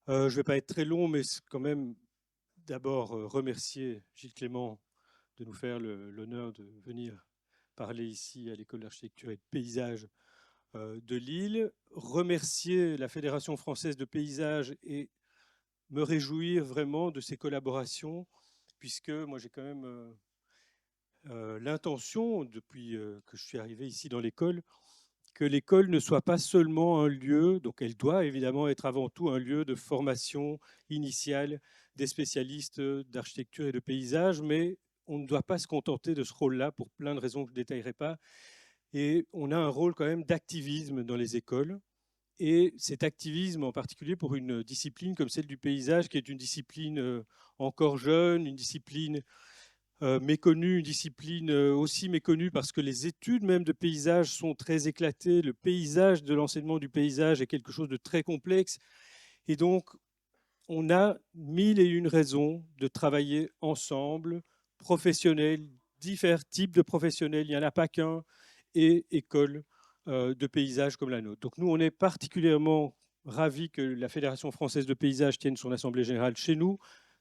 Je ne vais pas être très long, mais quand même d'abord remercier Gilles Clément de nous faire l'honneur de venir parler ici à l'École d'architecture et de paysage de Lille. Remercier la Fédération française de paysage et me réjouir vraiment de ces collaborations, puisque moi j'ai quand même l'intention, depuis que je suis arrivé ici dans l'école, que l'école ne soit pas seulement un lieu, donc elle doit évidemment être avant tout un lieu de formation initiale des spécialistes d'architecture et de paysage, mais on ne doit pas se contenter de ce rôle-là pour plein de raisons que je ne détaillerai pas. Et on a un rôle quand même d'activisme dans les écoles. Et cet activisme, en particulier pour une discipline comme celle du paysage, qui est une discipline encore jeune, une discipline méconnue, une discipline aussi méconnue parce que les études même de paysage sont très éclatées. Le paysage de l'enseignement du paysage est quelque chose de très complexe. Et donc, on a mille et une raisons de travailler ensemble, professionnels, divers types de professionnels. Il n'y en a pas qu'un, et école de paysage comme la nôtre. Donc nous, on est particulièrement ravis que la Fédération française de paysage tienne son assemblée générale chez nous.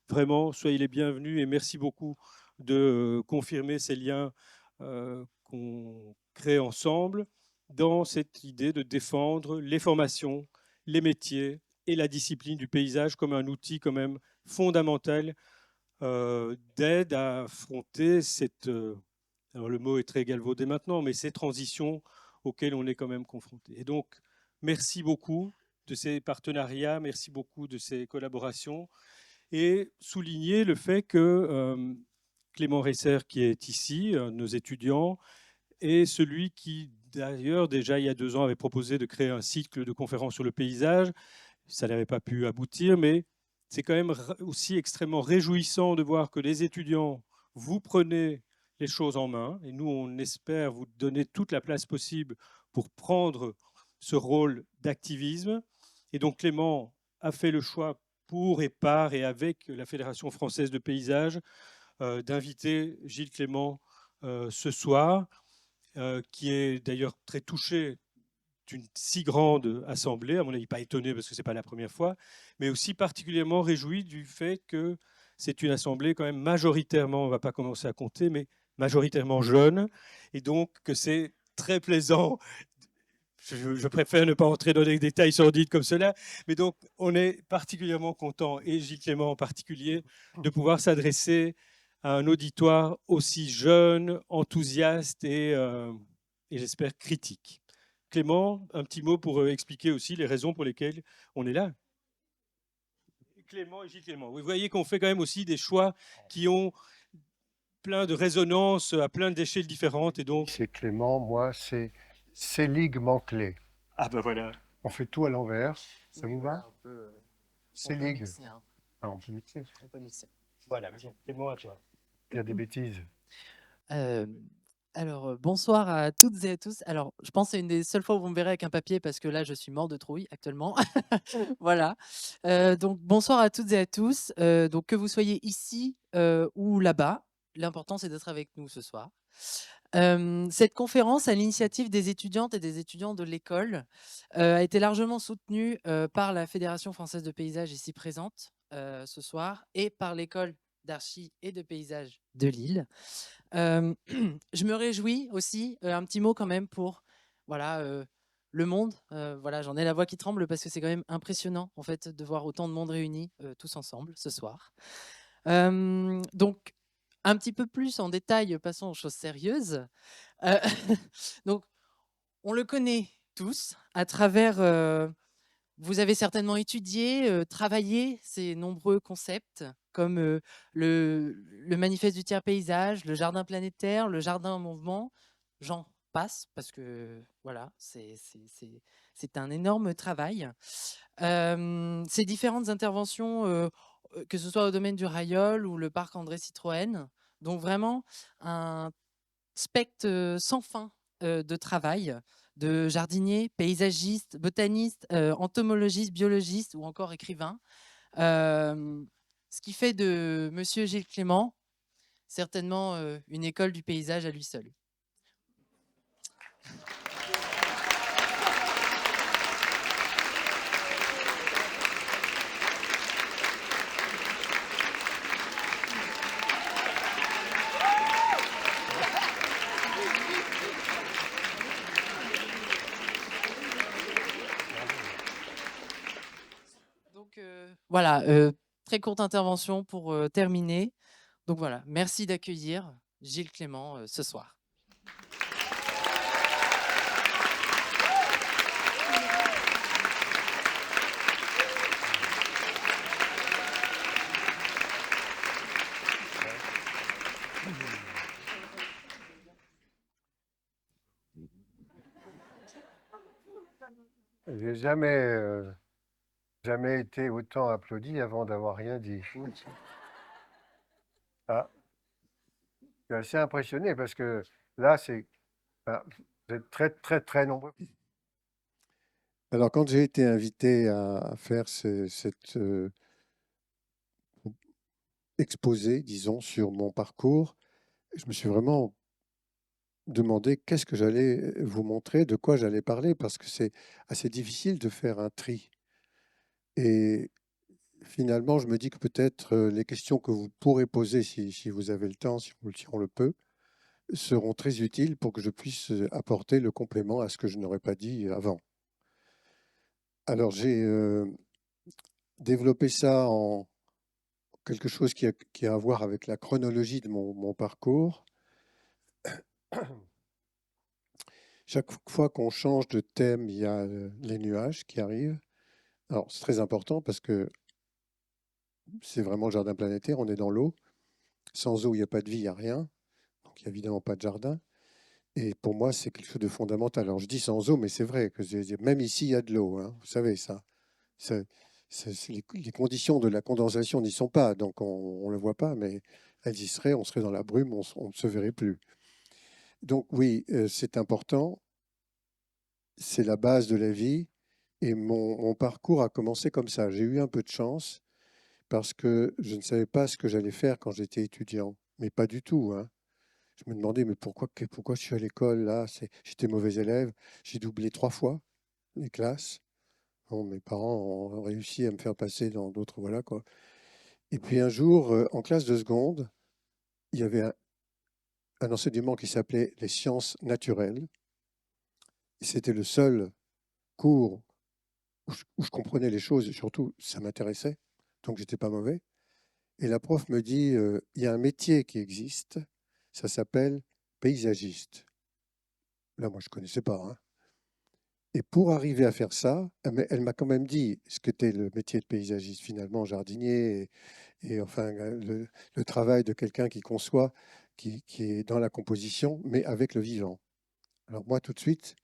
Vraiment, soyez les bienvenus et merci beaucoup de confirmer ces liens qu'on crée ensemble dans cette idée de défendre les formations, les métiers et la discipline du paysage comme un outil quand même fondamental d'aide à affronter cette, alors le mot est très galvaudé maintenant, mais ces transitions auxquelles on est quand même confronté. Et donc, merci beaucoup de ces partenariats, merci beaucoup de ces collaborations, et souligner le fait que Clément Reisser, qui est ici, un de nos étudiants, est celui qui, d'ailleurs, déjà il y a 2 ans, avait proposé de créer un cycle de conférences sur le paysage. Ça n'avait pas pu aboutir, mais c'est quand même aussi extrêmement réjouissant de voir que les étudiants, vous prenez les choses en main, et nous, on espère vous donner toute la place possible pour prendre ce rôle d'activisme. Et donc Clément a fait le choix pour et par et avec la Fédération française de paysage d'inviter Gilles Clément ce soir, qui est d'ailleurs très touché d'une si grande assemblée, à mon avis pas étonné parce que ce n'est pas la première fois, mais aussi particulièrement réjoui du fait que c'est une assemblée quand même majoritairement, on ne va pas commencer à compter, mais majoritairement jeune, et donc que c'est très plaisant. Je préfère ne pas entrer dans des détails sordides comme cela, mais donc on est particulièrement content, et Gilles Clément en particulier, de pouvoir s'adresser à un auditoire aussi jeune, enthousiaste et j'espère critique. Clément, un petit mot pour expliquer aussi les raisons pour lesquelles on est là. Clément et Gilles Clément. Vous voyez qu'on fait quand même aussi des choix qui ont plein de résonances à plein d'échelles différentes. Et donc... C'est Clément, moi, c'est ligament clé. Ah ben voilà. On fait tout à l'envers. Ça vous va? C'est On peut ligue. mixer, hein. Ah, on peut mixer. On peut mixer. Voilà, Clément à toi. Il y a des bêtises. Euh, bonsoir à toutes et à tous. Alors, je pense que c'est une des seules fois où vous me verrez avec un papier parce que là, je suis mort de trouille actuellement. Voilà. Donc, bonsoir à toutes et à tous. Donc, que vous soyez ici ou là-bas, l'important, c'est d'être avec nous ce soir. Cette conférence, à l'initiative des étudiantes et des étudiants de l'école, a été largement soutenue par la Fédération française de paysage ici présente ce soir et par l'école d'archi et de paysage de Lille. Je me réjouis aussi, un petit mot quand même pour voilà, le monde. Voilà, j'en ai la voix qui tremble parce que c'est quand même impressionnant en fait de voir autant de monde réuni tous ensemble ce soir. Donc, un petit peu plus en détail, passons aux choses sérieuses. Euh, donc, on le connaît tous à travers. Vous avez certainement étudié, travaillé ces nombreux concepts comme le manifeste du tiers paysage, le jardin planétaire, le jardin en mouvement. J'en passe parce que voilà, c'est un énorme travail. Ces différentes interventions, que ce soit au domaine du Railleul ou le parc André Citroën, donc vraiment un spectre sans fin de travail de jardiniers, paysagistes, botanistes, entomologistes, biologistes ou encore écrivains. Ce qui fait de Monsieur Gilles Clément certainement une école du paysage à lui seul. Voilà, très courte intervention pour terminer. Donc voilà, merci d'accueillir Gilles Clément ce soir. J'ai jamais été autant applaudi avant d'avoir rien dit. Ah, je suis assez impressionné parce que là, vous êtes très, très, très nombreux. Alors, quand j'ai été invité à faire cette exposé, disons, sur mon parcours, je me suis vraiment demandé qu'est-ce que j'allais vous montrer, de quoi j'allais parler, parce que c'est assez difficile de faire un tri. Et finalement, je me dis que peut-être les questions que vous pourrez poser, si vous avez le temps, si on le peut, seront très utiles pour que je puisse apporter le complément à ce que je n'aurais pas dit avant. Alors, j'ai développé ça en quelque chose qui a à voir avec la chronologie de mon parcours. Chaque fois qu'on change de thème, il y a les nuages qui arrivent. Alors, c'est très important parce que c'est vraiment le jardin planétaire, on est dans l'eau. Sans eau, il n'y a pas de vie, il n'y a rien. Donc, il n'y a évidemment pas de jardin. Et pour moi, c'est quelque chose de fondamental. Alors, je dis sans eau, mais c'est vrai que même ici, il y a de l'eau, hein. Vous savez ça. C'est- les conditions de la condensation n'y sont pas, donc on ne le voit pas, mais elles y seraient, on serait dans la brume, on ne se verrait plus. Donc oui, c'est important, c'est la base de la vie, et mon parcours a commencé comme ça. J'ai eu un peu de chance parce que je ne savais pas ce que j'allais faire quand j'étais étudiant, mais pas du tout, hein. Je me demandais, mais pourquoi je suis à l'école là? J'étais mauvais élève, j'ai doublé 3 fois les classes. Bon, mes parents ont réussi à me faire passer dans d'autres, voilà quoi. Et puis un jour, en classe de seconde, il y avait un enseignement qui s'appelait les sciences naturelles. Et c'était le seul cours où je comprenais les choses et surtout ça m'intéressait, donc j'étais pas mauvais. Et la prof me dit, il y a un métier qui existe, ça s'appelle paysagiste. Là, moi, je connaissais pas, hein. Et pour arriver à faire ça, elle m'a quand même dit ce qu'était le métier de paysagiste, finalement, jardinier, et enfin, le travail de quelqu'un qui conçoit, qui est dans la composition, mais avec le vivant. Alors moi, tout de suite,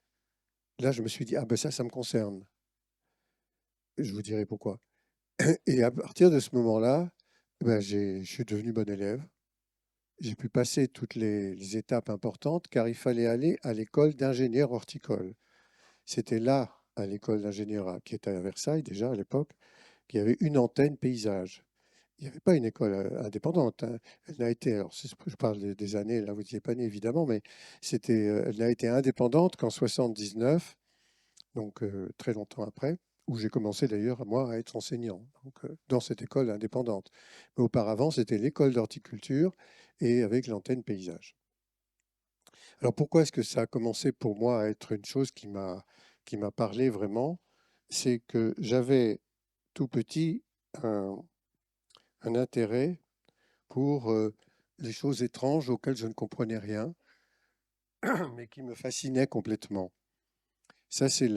là, je me suis dit, ah ben ça me concerne. Je vous dirai pourquoi. Et à partir de ce moment-là, ben, je suis devenu bon élève. J'ai pu passer toutes les étapes importantes car il fallait aller à l'école d'ingénieur horticole. C'était là, à l'école d'ingénieur qui était à Versailles déjà à l'époque, qu'il y avait une antenne paysage. Il n'y avait pas une école indépendante, hein. Elle n'a été, alors je parle des années, là vous n'y êtes pas né évidemment, mais elle n'a été indépendante qu'en 79, donc très longtemps après, où j'ai commencé d'ailleurs moi à être enseignant, donc, dans cette école indépendante. Mais auparavant, c'était l'école d'horticulture et avec l'antenne paysage. Alors pourquoi est-ce que ça a commencé pour moi à être une chose qui m'a parlé vraiment? C'est que j'avais tout petit un intérêt pour les choses étranges auxquelles je ne comprenais rien, mais qui me fascinaient complètement. Ça, c'est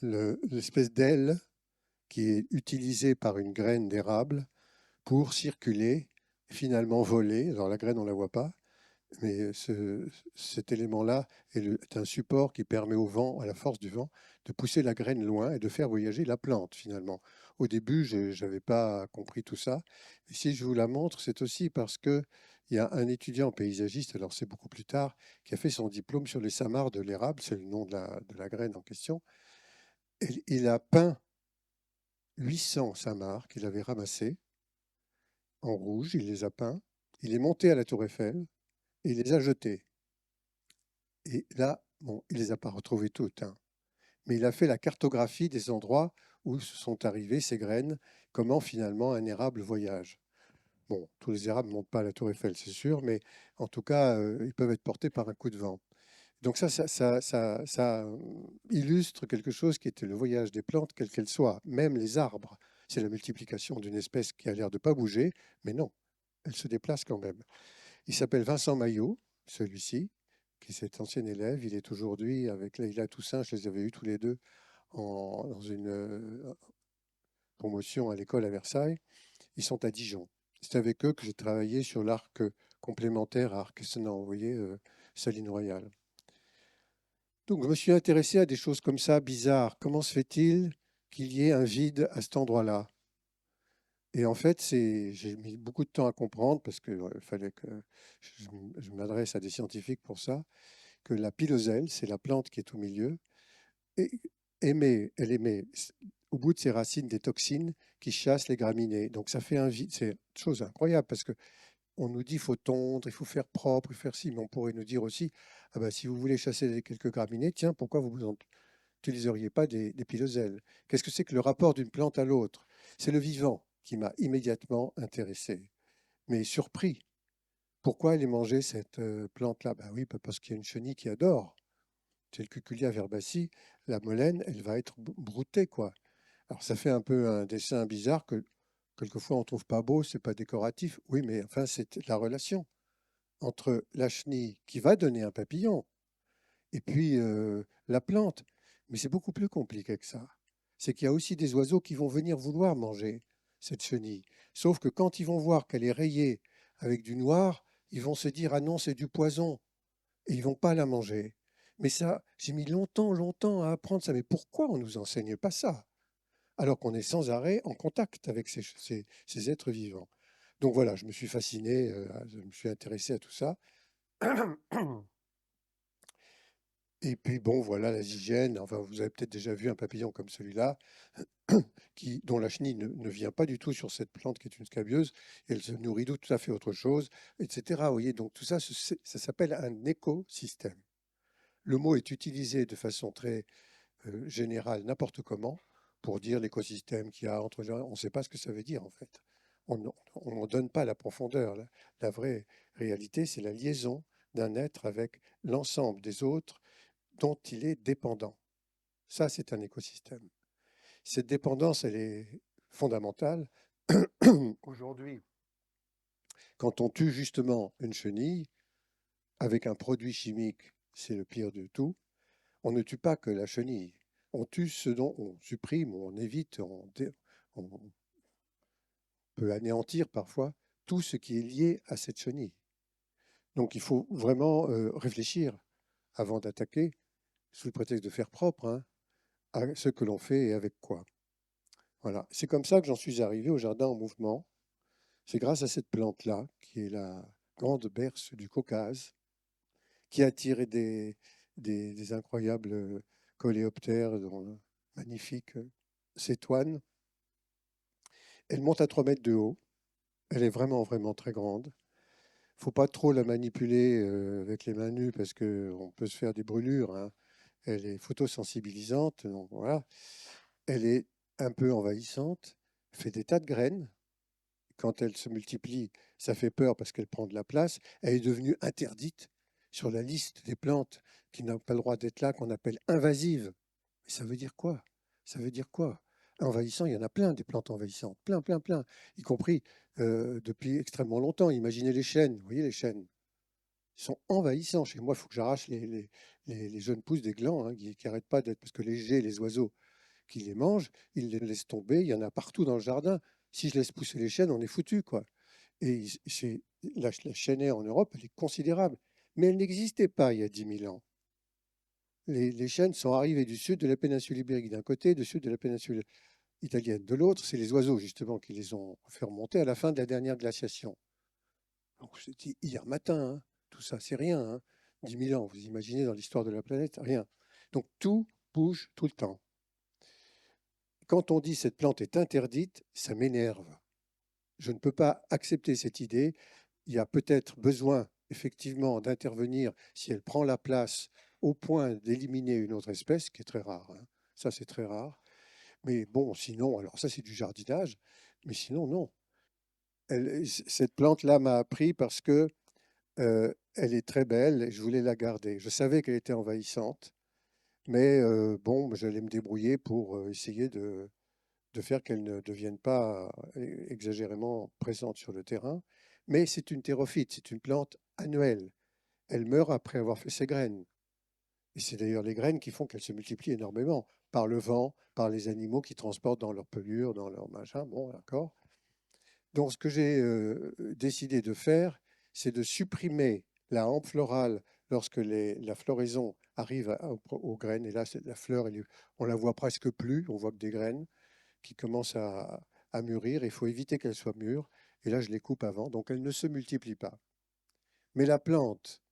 l'espèce d'aile qui est utilisée par une graine d'érable pour circuler, finalement voler. Alors la graine, on ne la voit pas, mais cet élément-là est un support qui permet au vent, à la force du vent, de pousser la graine loin et de faire voyager la plante finalement. Au début, je n'avais pas compris tout ça. Et si je vous la montre, c'est aussi parce que il y a un étudiant paysagiste, alors c'est beaucoup plus tard, qui a fait son diplôme sur les samarres de l'érable, c'est le nom de la graine en question. Et il a peint 800 samarres qu'il avait ramassés en rouge, il les a peints, il est monté à la Tour Eiffel et il les a jetés. Et là, bon, il ne les a pas retrouvées toutes, hein, mais il a fait la cartographie des endroits où sont arrivées ces graines, comment finalement un érable voyage. Bon, tous les érables ne montent pas à la Tour Eiffel, c'est sûr, mais en tout cas, ils peuvent être portés par un coup de vent. Donc ça illustre quelque chose qui était le voyage des plantes, quelles qu'elles soient, même les arbres. C'est la multiplication d'une espèce qui a l'air de ne pas bouger, mais non, elle se déplace quand même. Il s'appelle Vincent Maillot, celui-ci, qui est cet ancien élève. Il est aujourd'hui avec Leïla Toussaint, je les avais eus tous les deux dans une promotion à l'école à Versailles. Ils sont à Dijon. C'est avec eux que j'ai travaillé sur l'arc complémentaire à Arc-Senans, vous voyez, Saline Royale. Donc je me suis intéressé à des choses comme ça, bizarres. Comment se fait-il qu'il y ait un vide à cet endroit-là? Et en fait, j'ai mis beaucoup de temps à comprendre, parce qu'il fallait que je m'adresse à des scientifiques pour ça, que la piloselle, c'est la plante qui est au milieu, et elle émet au bout de ses racines des toxines qui chassent les graminées. Donc ça fait un vide, c'est une chose incroyable, parce que on nous dit qu'il faut tondre, il faut faire propre, il faut faire ci, mais on pourrait nous dire aussi, ah ben, si vous voulez chasser quelques graminées, tiens, pourquoi vous n'utiliseriez pas des piloselles? Qu'est-ce que c'est que le rapport d'une plante à l'autre? C'est le vivant qui m'a immédiatement intéressé, mais surpris. Pourquoi aller manger cette plante-là? Ben oui, parce qu'il y a une chenille qui adore. C'est le Cuculia verbacea, la molène, elle va être broutée, quoi. Alors ça fait un peu un dessin bizarre que quelquefois on trouve pas beau, c'est pas décoratif. Oui, mais enfin c'est la relation entre la chenille qui va donner un papillon et puis la plante. Mais c'est beaucoup plus compliqué que ça. C'est qu'il y a aussi des oiseaux qui vont venir vouloir manger cette chenille. Sauf que quand ils vont voir qu'elle est rayée avec du noir, ils vont se dire ah non, c'est du poison et ils vont pas la manger. Mais ça, j'ai mis longtemps à apprendre ça. Mais pourquoi on ne nous enseigne pas ça? Alors qu'on est sans arrêt en contact avec ces êtres vivants. Donc voilà, je me suis fasciné, je me suis intéressé à tout ça. Et puis bon, voilà, la zygène. Enfin, vous avez peut-être déjà vu un papillon comme celui-là, dont la chenille ne vient pas du tout sur cette plante qui est une scabieuse. Elle se nourrit de tout à fait autre chose, etc. Vous voyez, donc tout ça, ça s'appelle un écosystème. Le mot est utilisé de façon très générale, n'importe comment, pour dire l'écosystème qu'il y a entre les gens. On ne sait pas ce que ça veut dire en fait. On n'en donne pas la profondeur. La vraie réalité, c'est la liaison d'un être avec l'ensemble des autres dont il est dépendant. Ça, c'est un écosystème. Cette dépendance, elle est fondamentale. Aujourd'hui, quand on tue justement une chenille avec un produit chimique, c'est le pire de tout, on ne tue pas que la chenille. On tue ce dont on supprime, on évite, on peut anéantir parfois tout ce qui est lié à cette chenille. Donc il faut vraiment réfléchir avant d'attaquer, sous le prétexte de faire propre, hein, à ce que l'on fait et avec quoi. Voilà. C'est comme ça que j'en suis arrivé au jardin en mouvement. C'est grâce à cette plante-là, qui est la grande berce du Caucase, qui a attiré des incroyables coléoptères, dont le magnifique cétoine. Elle monte à 3 mètres de haut. Elle est vraiment très grande. Il ne faut pas trop la manipuler avec les mains nues parce qu'on peut se faire des brûlures, hein. Elle est photosensibilisante, donc voilà. Elle est un peu envahissante, fait des tas de graines. Quand elle se multiplie, ça fait peur parce qu'elle prend de la place. Elle est devenue interdite sur la liste des plantes qui n'ont pas le droit d'être là, qu'on appelle invasives. Mais ça veut dire quoi? Ça veut dire quoi? Envahissant, il y en a plein des plantes envahissantes, plein, y compris depuis extrêmement longtemps. Imaginez les chênes, vous voyez les chênes, ils sont envahissants. Chez moi, il faut que j'arrache les jeunes pousses des glands hein, qui n'arrêtent pas d'être, parce que les geais, les oiseaux qui les mangent, ils les laissent tomber, il y en a partout dans le jardin. Si je laisse pousser les chênes, on est foutu, quoi. Et la chênaie en Europe, elle est considérable. Mais elle n'existait pas il y a 10 000 ans. Les chênes sont arrivés du sud de la péninsule ibérique d'un côté, du sud de la péninsule italienne de l'autre. C'est les oiseaux, justement, qui les ont fait remonter à la fin de la dernière glaciation. Donc, c'était hier matin, hein. Tout ça, c'est rien. Hein. 10 000 ans, vous imaginez dans l'histoire de la planète, rien. Donc, tout bouge tout le temps. Quand on dit cette plante est interdite, ça m'énerve. Je ne peux pas accepter cette idée. Il y a peut-être besoin, effectivement, d'intervenir si elle prend la place au point d'éliminer une autre espèce, qui est très rare. Hein. Ça, c'est très rare. Mais bon, sinon, alors ça, c'est du jardinage. Mais sinon, non. Cette plante-là m'a appris parce que elle est très belle et je voulais la garder. Je savais qu'elle était envahissante, mais bon, j'allais me débrouiller pour essayer de faire qu'elle ne devienne pas exagérément présente sur le terrain. Mais c'est une thérophyte, c'est une plante annuelle. Elle meurt après avoir fait ses graines. Et c'est d'ailleurs les graines qui font qu'elles se multiplient énormément, par le vent, par les animaux qui transportent dans leur pelure, dans leur machin. Bon, d'accord. Donc, ce que j'ai décidé de faire, c'est de supprimer la hampe florale lorsque la floraison arrive aux graines. Et là, la fleur, on la voit presque plus, on voit que des graines qui commencent à mûrir. Il faut éviter qu'elles soient mûres. Et là, je les coupe avant, donc elles ne se multiplient pas. Mais la plante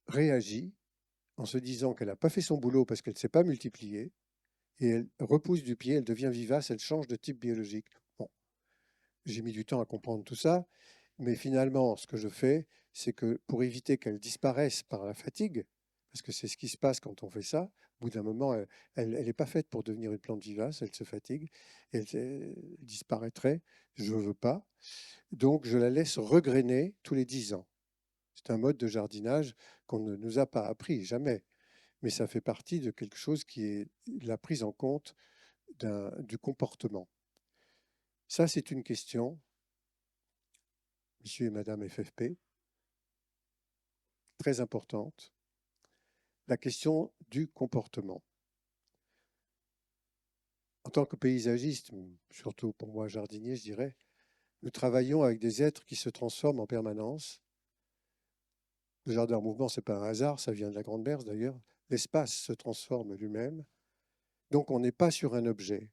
réagit en se disant qu'elle n'a pas fait son boulot parce qu'elle ne s'est pas multipliée, et elle repousse du pied, elle devient vivace, elle change de type biologique. Bon, j'ai mis du temps à comprendre tout ça, mais finalement, ce que je fais, c'est que pour éviter qu'elle disparaisse par la fatigue, parce que c'est ce qui se passe quand on fait ça, au bout d'un moment, elle n'est pas faite pour devenir une plante vivace, elle se fatigue, elle disparaîtrait, je ne veux pas. Donc je la laisse regrainer tous les 10 ans. C'est un mode de jardinage qu'on ne nous a pas appris, jamais. Mais ça fait partie de quelque chose qui est la prise en compte du comportement. Ça, c'est une question, monsieur et madame FFP, très importante. La question du comportement. En tant que paysagiste, surtout pour moi jardinier, je dirais, nous travaillons avec des êtres qui se transforment en permanence. Le jardin en mouvement, ce n'est pas un hasard, ça vient de la Grande Berce d'ailleurs. L'espace se transforme lui-même. Donc on n'est pas sur un objet.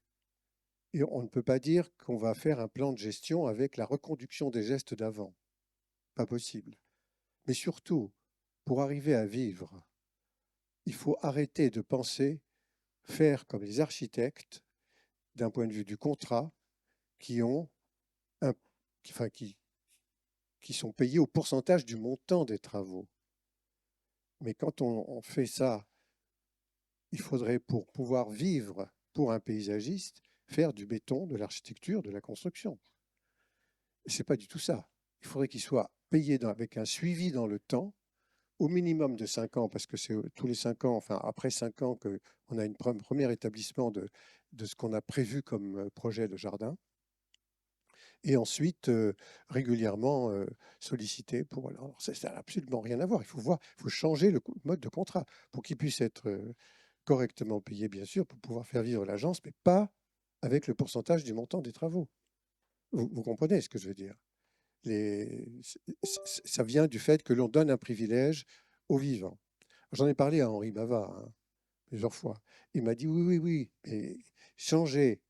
Et on ne peut pas dire qu'on va faire un plan de gestion avec la reconduction des gestes d'avant. Pas possible. Mais surtout, pour arriver à vivre, il faut arrêter de penser faire comme les architectes, d'un point de vue du contrat, qui ont un, enfin, qui sont payés au pourcentage du montant des travaux. Mais quand on fait ça, il faudrait, pour pouvoir vivre pour un paysagiste, faire du béton, de l'architecture, de la construction. Ce n'est pas du tout ça. Il faudrait qu'il soit payé avec un suivi dans le temps, au minimum de 5 ans, parce que c'est tous les 5 ans, enfin après 5 ans, qu'on a un premier établissement de ce qu'on a prévu comme projet de jardin. Et ensuite, régulièrement sollicité pour. Alors, ça n'a absolument rien à voir. Il faut changer le mode de contrat pour qu'il puisse être correctement payé, bien sûr, pour pouvoir faire vivre l'agence, mais pas avec le pourcentage du montant des travaux. Vous comprenez ce que je veux dire? Ça vient du fait que l'on donne un privilège aux vivants. J'en ai parlé à Henri Bavard plusieurs fois. Il m'a dit oui, oui, oui, mais changer,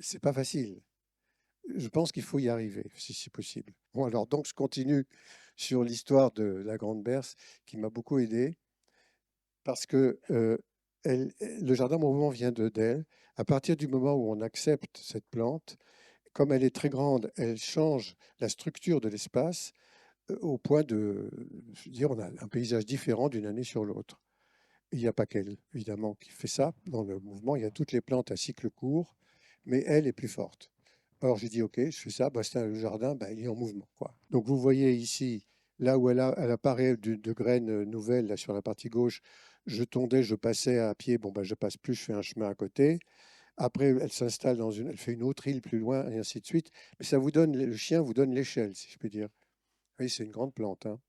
c'est pas facile. Je pense qu'il faut y arriver, si c'est possible. Bon, alors, donc, je continue sur l'histoire de la Grande Berce, qui m'a beaucoup aidé, parce que le jardin mouvement vient d'elle. À partir du moment où on accepte cette plante, comme elle est très grande, elle change la structure de l'espace au point de dire on a un paysage différent d'une année sur l'autre. Il n'y a pas qu'elle, évidemment, qui fait ça dans le mouvement. Il y a toutes les plantes à cycle court, mais elle est plus forte. Alors j'ai dit, ok, je fais ça, bah, le jardin, bah, il est en mouvement, quoi. Donc vous voyez ici, là où elle apparaît de graines nouvelles, là sur la partie gauche, je tondais, je passais à pied, bon, bah, je passe plus, je fais un chemin à côté. Après, elle s'installe elle fait une autre île plus loin, et ainsi de suite. Mais ça vous donne, le chien vous donne l'échelle, si je peux dire. Oui, c'est une grande plante, hein.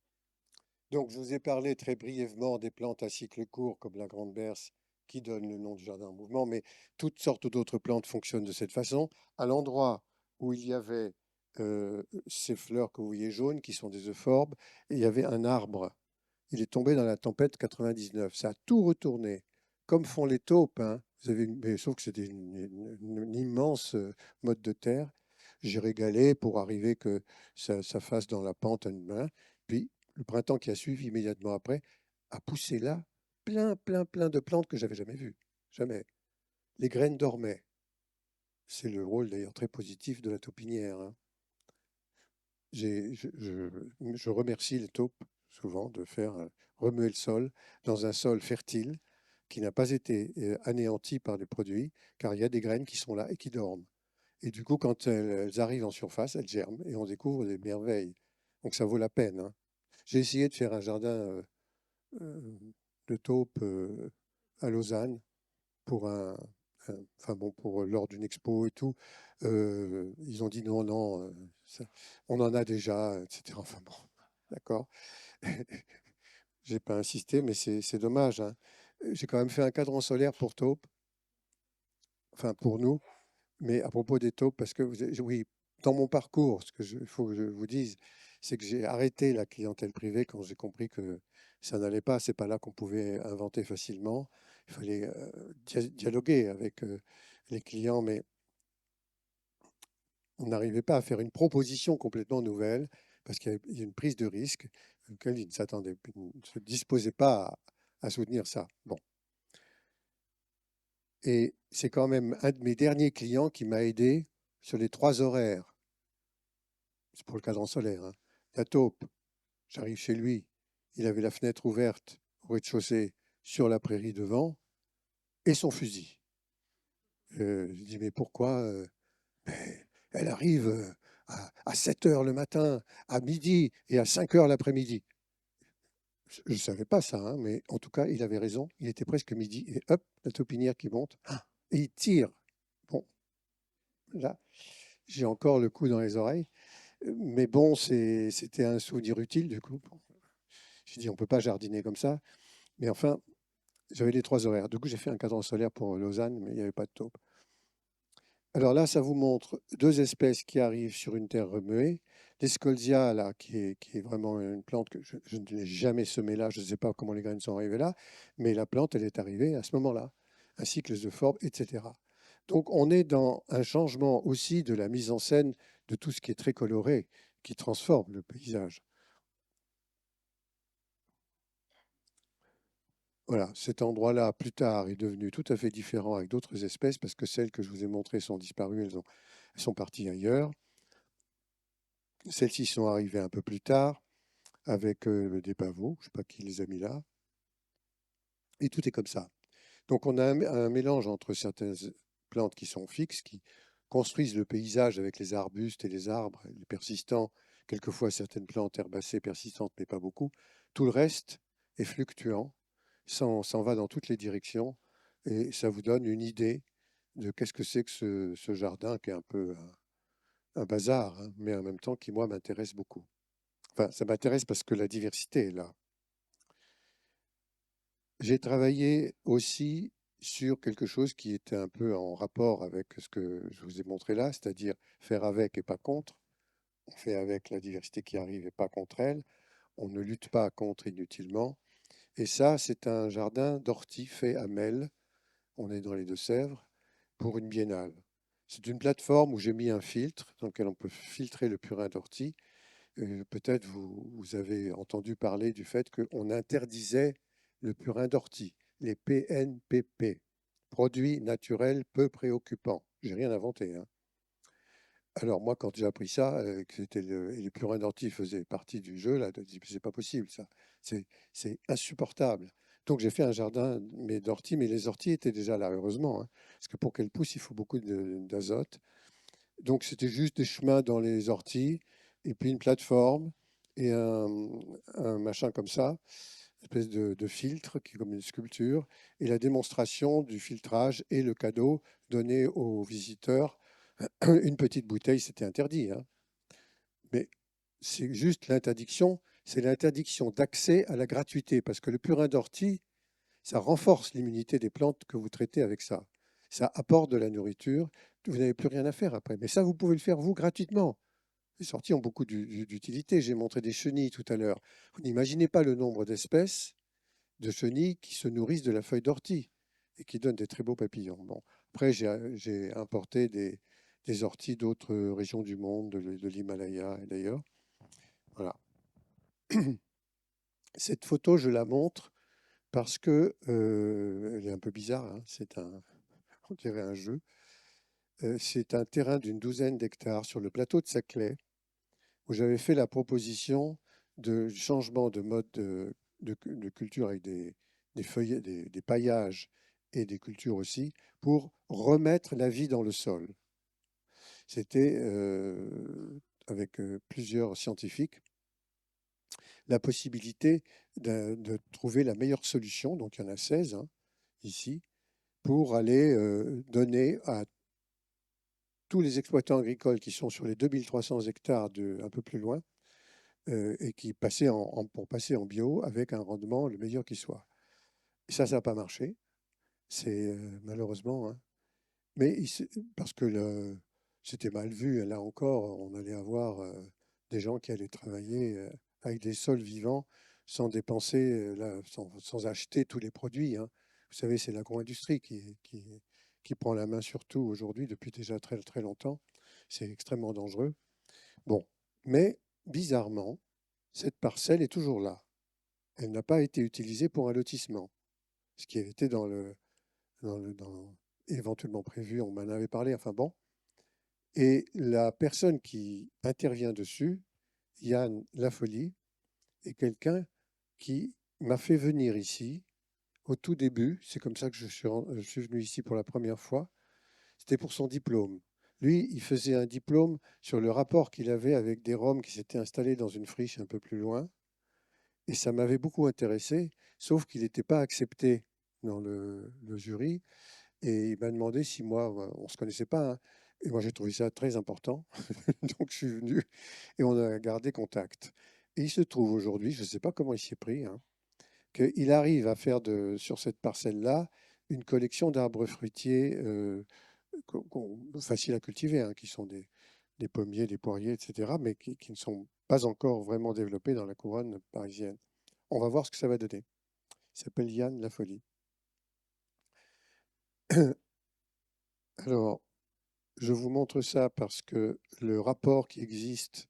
Donc, je vous ai parlé très brièvement des plantes à cycle court, comme la Grande Berce, qui donne le nom du jardin en mouvement, mais toutes sortes d'autres plantes fonctionnent de cette façon. À l'endroit où il y avait ces fleurs que vous voyez jaunes, qui sont des euphorbes, il y avait un arbre. Il est tombé dans la tempête 99. Ça a tout retourné, comme font les taupes, hein. Vous avez mais sauf que c'était une immense motte de terre. J'ai régalé pour arriver que ça fasse dans la pente une main. Puis le printemps qui a suivi immédiatement après a poussé là plein, plein, plein de plantes que j'avais jamais vues. Jamais. Les graines dormaient. C'est le rôle d'ailleurs très positif de la taupinière, hein. Je remercie les taupes souvent de faire remuer le sol dans un sol fertile qui n'a pas été anéanti par les produits, car il y a des graines qui sont là et qui dorment. Et du coup, quand elles arrivent en surface, elles germent et on découvre des merveilles. Donc ça vaut la peine, hein. J'ai essayé de faire un jardin de taupe à Lausanne pour enfin bon, pour lors d'une expo et tout. Ils ont dit non, non, on en a déjà, etc. Enfin bon, d'accord. J'ai pas insisté, mais c'est dommage, hein. J'ai quand même fait un cadran solaire pour taupe, enfin pour nous. Mais à propos des taupes, parce que oui, dans mon parcours, ce que il faut que je vous dise, c'est que j'ai arrêté la clientèle privée quand j'ai compris que ça n'allait pas. C'est pas là qu'on pouvait inventer facilement. Il fallait dialoguer avec les clients, mais on n'arrivait pas à faire une proposition complètement nouvelle parce qu'il y a une prise de risque auquel ils ne se disposaient pas à soutenir ça. Bon. Et c'est quand même un de mes derniers clients qui m'a aidé sur les 3 horaires. C'est pour le cadran solaire, hein. La taupe, j'arrive chez lui, il avait la fenêtre ouverte au rez-de-chaussée sur la prairie devant et son fusil. Je dis, mais pourquoi Ben, elle arrive à 7 heures le matin, à midi et à 5 heures l'après-midi. Je ne savais pas ça, hein, mais en tout cas, il avait raison. Il était presque midi et hop, la taupinière qui monte et il tire. Bon, là, j'ai encore le coup dans les oreilles. Mais bon, c'était un souvenir utile du coup. Bon, j'ai dit, on ne peut pas jardiner comme ça. Mais enfin, j'avais les 3 horaires. Du coup, j'ai fait un cadran solaire pour Lausanne, mais il n'y avait pas de taupe. Alors là, ça vous montre 2 espèces qui arrivent sur une terre remuée. L'escolzia, là, qui est vraiment une plante que je ne l'ai jamais semée là. Je ne sais pas comment les graines sont arrivées là, mais la plante, elle est arrivée à ce moment-là, ainsi que les euphorbes, etc. Donc, on est dans un changement aussi de la mise en scène de tout ce qui est très coloré, qui transforme le paysage. Voilà, cet endroit-là, plus tard, est devenu tout à fait différent avec d'autres espèces parce que celles que je vous ai montrées sont disparues, elles sont parties ailleurs. Celles-ci sont arrivées un peu plus tard avec des pavots, je ne sais pas qui les a mis là. Et tout est comme ça. Donc on a un mélange entre certaines plantes qui sont fixes, qui construisent le paysage avec les arbustes et les arbres, les persistants, quelquefois certaines plantes herbacées persistantes, mais pas beaucoup. Tout le reste est fluctuant, s'en va dans toutes les directions, et ça vous donne une idée de qu'est-ce que c'est que ce jardin qui est un peu un bazar, hein, mais en même temps qui, moi, m'intéresse beaucoup. Enfin, ça m'intéresse parce que la diversité est là. J'ai travaillé aussi sur quelque chose qui était un peu en rapport avec ce que je vous ai montré là, c'est-à-dire faire avec et pas contre. On fait avec la diversité qui arrive et pas contre elle. On ne lutte pas contre inutilement. Et ça, c'est un jardin d'orties fait à Melle. On est dans les Deux-Sèvres pour une biennale. C'est une plateforme où j'ai mis un filtre dans lequel on peut filtrer le purin d'ortie. Peut-être vous avez entendu parler du fait qu'on interdisait le purin d'ortie, les PNPP, produits naturels peu préoccupants. J'ai rien inventé, hein. Alors moi, quand j'ai appris ça, que les purins d'ortie faisaient partie du jeu, là, je dis, c'est pas possible ça, c'est insupportable. Donc j'ai fait un jardin d'orties, mais les orties étaient déjà là, heureusement, hein, parce que pour qu'elles poussent, il faut beaucoup d'azote. Donc c'était juste des chemins dans les orties, et puis une plateforme, et un machin comme ça, une espèce de filtre qui est comme une sculpture, et la démonstration du filtrage et le cadeau donné aux visiteurs. Une petite bouteille, c'était interdit, hein. Mais c'est juste l'interdiction, c'est l'interdiction d'accès à la gratuité, parce que le purin d'ortie, ça renforce l'immunité des plantes que vous traitez avec ça. Ça apporte de la nourriture, vous n'avez plus rien à faire après. Mais ça, vous pouvez le faire, vous, gratuitement. Les sorties ont beaucoup d'utilité. J'ai montré des chenilles tout à l'heure. Vous n'imaginez pas le nombre d'espèces de chenilles qui se nourrissent de la feuille d'ortie et qui donnent des très beaux papillons. Bon. Après, j'ai importé des orties d'autres régions du monde, de l'Himalaya et d'ailleurs. Voilà. Cette photo, je la montre parce que elle est un peu bizarre, hein. On dirait un jeu. C'est un terrain d'une douzaine d'hectares sur le plateau de Saclay, où j'avais fait la proposition de changement de mode de culture avec des feuillets, des paillages et des cultures aussi, pour remettre la vie dans le sol. C'était avec plusieurs scientifiques. la possibilité de trouver la meilleure solution, donc il y en a 16 hein, ici, pour aller donner à tous les exploitants agricoles qui sont sur les 2300 hectares un peu plus loin et qui passaient pour passer en bio avec un rendement le meilleur qui soit. Et ça n'a pas marché, c'est malheureusement, hein. Mais parce que c'était mal vu, là encore, on allait avoir des gens qui allaient travailler avec des sols vivants sans dépenser, sans acheter tous les produits, hein. Vous savez, c'est l'agro-industrie qui prend la main sur tout aujourd'hui depuis déjà très, très longtemps. C'est extrêmement dangereux. Bon, mais bizarrement, cette parcelle est toujours là. Elle n'a pas été utilisée pour un lotissement, ce qui avait été éventuellement prévu, on m'en avait parlé, enfin bon. Et la personne qui intervient dessus, Yann Lafolie, est quelqu'un qui m'a fait venir ici au tout début. C'est comme ça que je suis venu ici pour la première fois. C'était pour son diplôme. Lui, il faisait un diplôme sur le rapport qu'il avait avec des Roms qui s'étaient installés dans une friche un peu plus loin. Et ça m'avait beaucoup intéressé, sauf qu'il n'était pas accepté dans le jury. Et il m'a demandé si moi, on ne se connaissait pas, hein, et moi j'ai trouvé ça très important. Donc je suis venu et on a gardé contact. Et il se trouve aujourd'hui, je ne sais pas comment il s'y est pris, hein, qu'il arrive à faire sur cette parcelle-là une collection d'arbres fruitiers faciles à cultiver, hein, qui sont des pommiers, des poiriers, etc., mais qui ne sont pas encore vraiment développés dans la couronne parisienne. On va voir ce que ça va donner. Il s'appelle Yann Lafolie. Alors, je vous montre ça parce que le rapport qui existe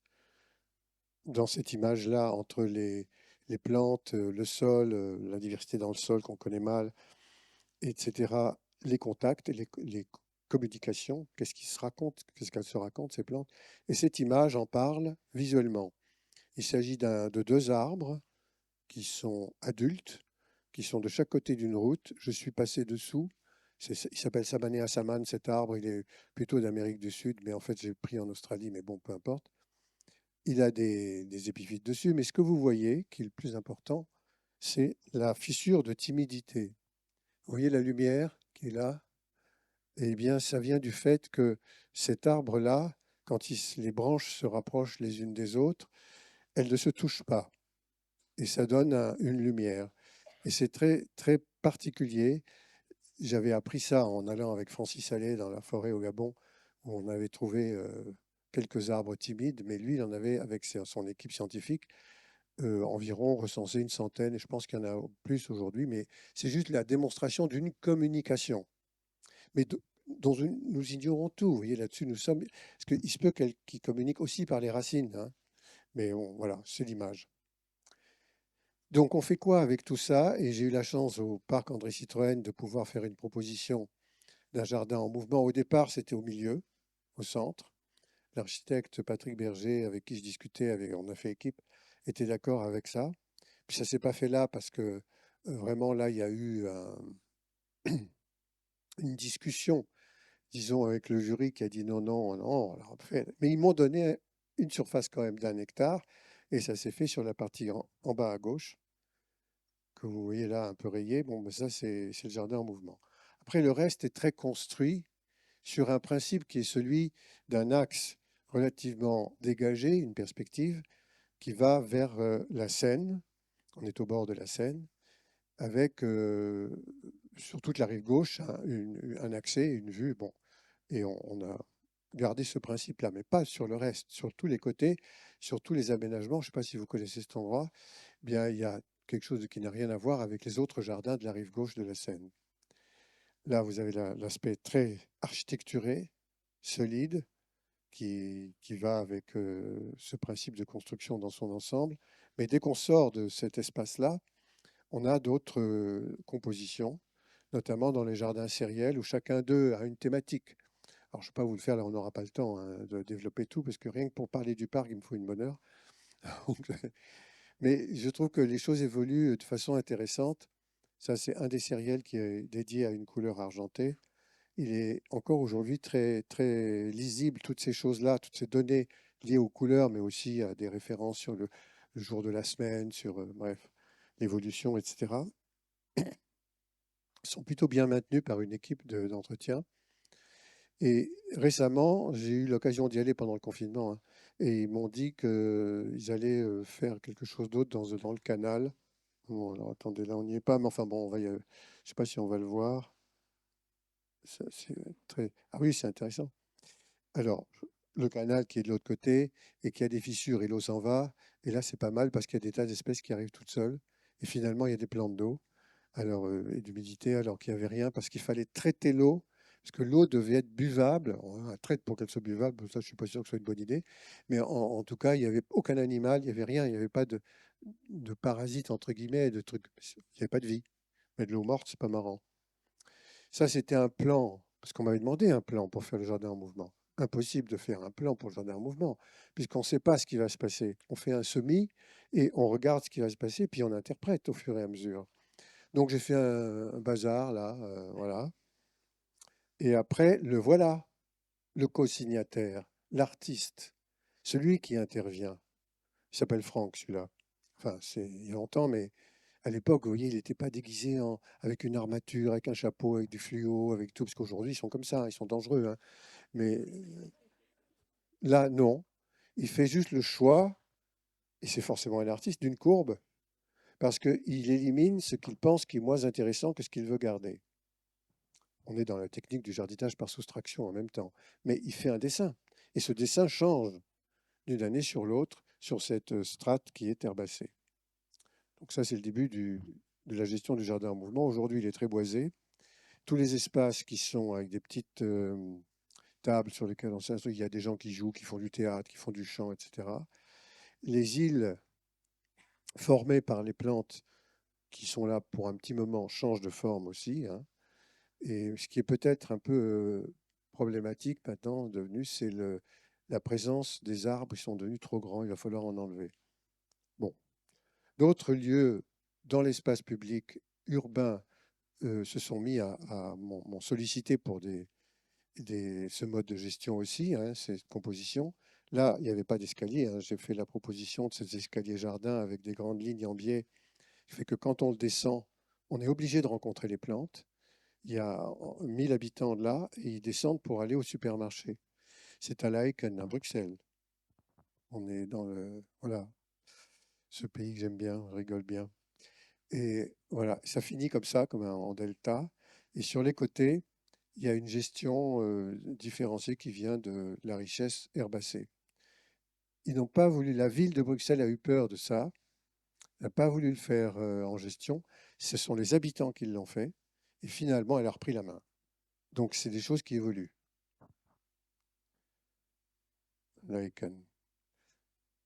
dans cette image-là entre les plantes, le sol, la diversité dans le sol qu'on connaît mal, etc., les contacts, les communications, qu'est-ce qu'elles se racontent, ces plantes. Et cette image en parle visuellement. Il s'agit de deux arbres qui sont adultes, qui sont de chaque côté d'une route. Je suis passé dessous. Il s'appelle Samanea saman, cet arbre. Il est plutôt d'Amérique du Sud, mais en fait, j'ai pris en Australie, mais bon, peu importe. Il a des épiphytes dessus, mais ce que vous voyez, qui est le plus important, c'est la fissure de timidité. Vous voyez la lumière qui est là? Eh bien, ça vient du fait que cet arbre-là, quand les branches se rapprochent les unes des autres, elles ne se touchent pas. Et ça donne une lumière. Et c'est très, très particulier. J'avais appris ça en allant avec Francis Allais dans la forêt au Gabon, où on avait trouvé quelques arbres timides, mais lui, il en avait, avec son équipe scientifique, environ recensé une centaine, et je pense qu'il y en a plus aujourd'hui, mais c'est juste la démonstration d'une communication. Mais dont nous ignorons tout, vous voyez, là-dessus, nous sommes... Parce qu'il se peut qu'ils communiquent aussi par les racines, hein, mais bon, voilà, c'est l'image. Donc, on fait quoi avec tout ça? Et j'ai eu la chance au parc André Citroën de pouvoir faire une proposition d'un jardin en mouvement. Au départ, c'était au milieu, au centre. L'architecte Patrick Berger, avec qui je discutais, on a fait équipe, était d'accord avec ça. Puis ça ne s'est pas fait là parce que vraiment, là, il y a eu une discussion, disons, avec le jury qui a dit non, non, non. Alors, mais ils m'ont donné une surface quand même d'1 hectare et ça s'est fait sur la partie en bas à gauche, que vous voyez là un peu rayé. Bon, ben ça, c'est le jardin en mouvement. Après, le reste est très construit sur un principe qui est celui d'un axe relativement dégagé, une perspective qui va vers la Seine. On est au bord de la Seine, avec sur toute la rive gauche un accès, une vue. Bon, et on a gardé ce principe-là, mais pas sur le reste, sur tous les côtés, sur tous les aménagements. Je ne sais pas si vous connaissez cet endroit. Eh bien, il y a quelque chose qui n'a rien à voir avec les autres jardins de la rive gauche de la Seine. Là, vous avez l'aspect très architecturé, solide, qui va avec ce principe de construction dans son ensemble. Mais dès qu'on sort de cet espace-là, on a d'autres compositions, notamment dans les jardins sériels, où chacun d'eux a une thématique. Alors, je ne vais pas vous le faire, là, on n'aura pas le temps hein, de développer tout, parce que rien que pour parler du parc, il me faut une bonne heure. Mais je trouve que les choses évoluent de façon intéressante. Ça, c'est un des sériels qui est dédié à une couleur argentée. Il est encore aujourd'hui très, très lisible, toutes ces choses-là, toutes ces données liées aux couleurs, mais aussi à des références sur le jour de la semaine, sur bref, l'évolution, etc., sont plutôt bien maintenus par une équipe d'entretien. Et récemment, j'ai eu l'occasion d'y aller pendant le confinement, hein, et ils m'ont dit qu'ils allaient faire quelque chose d'autre dans le canal. Bon, alors attendez, là on n'y est pas, mais enfin bon, je ne sais pas si on va le voir. C'est très... Ah oui, c'est intéressant. Alors, le canal qui est de l'autre côté et qui a des fissures et l'eau s'en va. Et là, c'est pas mal parce qu'il y a des tas d'espèces qui arrivent toutes seules. Et finalement, il y a des plantes d'eau et d'humidité alors qu'il n'y avait rien parce qu'il fallait traiter l'eau. Parce que l'eau devait être buvable. On la traite pour qu'elle soit buvable. Ça, je ne suis pas sûr que ce soit une bonne idée. Mais en tout cas, il n'y avait aucun animal, il n'y avait rien. Il n'y avait pas de parasites, entre guillemets, de trucs. Il n'y avait pas de vie. Mais de l'eau morte, c'est pas marrant. Ça, c'était un plan, parce qu'on m'avait demandé un plan pour faire le jardin en mouvement. Impossible de faire un plan pour le jardin en mouvement, puisqu'on ne sait pas ce qui va se passer. On fait un semis et on regarde ce qui va se passer, puis on interprète au fur et à mesure. Donc j'ai fait un bazar, là, voilà. Et après, le voilà, le co-signataire, l'artiste, celui qui intervient. Il s'appelle Franck, celui-là. Enfin, c'est il y a longtemps, mais à l'époque, vous voyez, il n'était pas déguisé avec une armature, avec un chapeau, avec du fluo, avec tout, parce qu'aujourd'hui, ils sont comme ça, ils sont dangereux, hein. Mais là, non. Il fait juste le choix, et c'est forcément un artiste, d'une courbe, parce qu'il élimine ce qu'il pense qui est moins intéressant que ce qu'il veut garder. On est dans la technique du jardinage par soustraction en même temps. Mais il fait un dessin. Et ce dessin change d'une année sur l'autre sur cette strate qui est herbacée. Donc ça, c'est le début de la gestion du jardin en mouvement. Aujourd'hui, il est très boisé. Tous les espaces qui sont avec des petites tables sur lesquelles on s'instruit, il y a des gens qui jouent, qui font du théâtre, qui font du chant, etc. Les îles formées par les plantes qui sont là pour un petit moment changent de forme aussi, hein. Et ce qui est peut-être un peu problématique maintenant devenu, c'est la présence des arbres qui sont devenus trop grands. Il va falloir en enlever. Bon. D'autres lieux dans l'espace public urbain se sont mis à m'ont sollicité pour ce mode de gestion aussi, hein, cette composition. Là, il n'y avait pas d'escalier, hein. J'ai fait la proposition de ces escaliers jardins avec des grandes lignes en biais, qui fait que quand on le descend, on est obligé de rencontrer les plantes. Il y a 1000 habitants de là et ils descendent pour aller au supermarché. C'est à Laeken, à Bruxelles. On est dans voilà, ce pays que j'aime bien, je rigole bien. Et voilà, ça finit comme ça, comme en delta. Et sur les côtés, il y a une gestion différenciée qui vient de la richesse herbacée. Ils n'ont pas voulu, la ville de Bruxelles a eu peur de ça, n'a pas voulu le faire en gestion. Ce sont les habitants qui l'ont fait. Et finalement, elle a repris la main. Donc, c'est des choses qui évoluent. Laeken.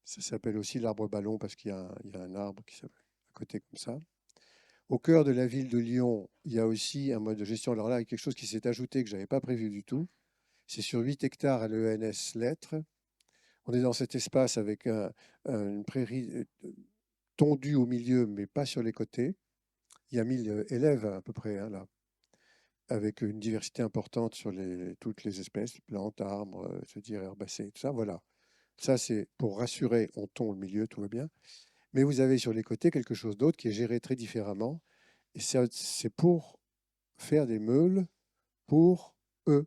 Ça s'appelle aussi l'arbre ballon parce qu'il y a un arbre qui s'appelle à côté comme ça. Au cœur de la ville de Lyon, il y a aussi un mode de gestion. Alors là, il y a quelque chose qui s'est ajouté que je n'avais pas prévu du tout. C'est sur 8 hectares à l'ENS Lettres. On est dans cet espace avec une prairie tondue au milieu, mais pas sur les côtés. Il y a 1000 élèves à peu près, hein, là, avec une diversité importante sur toutes les espèces, plantes, arbres, je veux dire, herbacées, tout ça. Voilà. Ça, c'est pour rassurer, on tond au milieu, tout va bien. Mais vous avez sur les côtés quelque chose d'autre qui est géré très différemment. Et c'est pour faire des meules pour eux.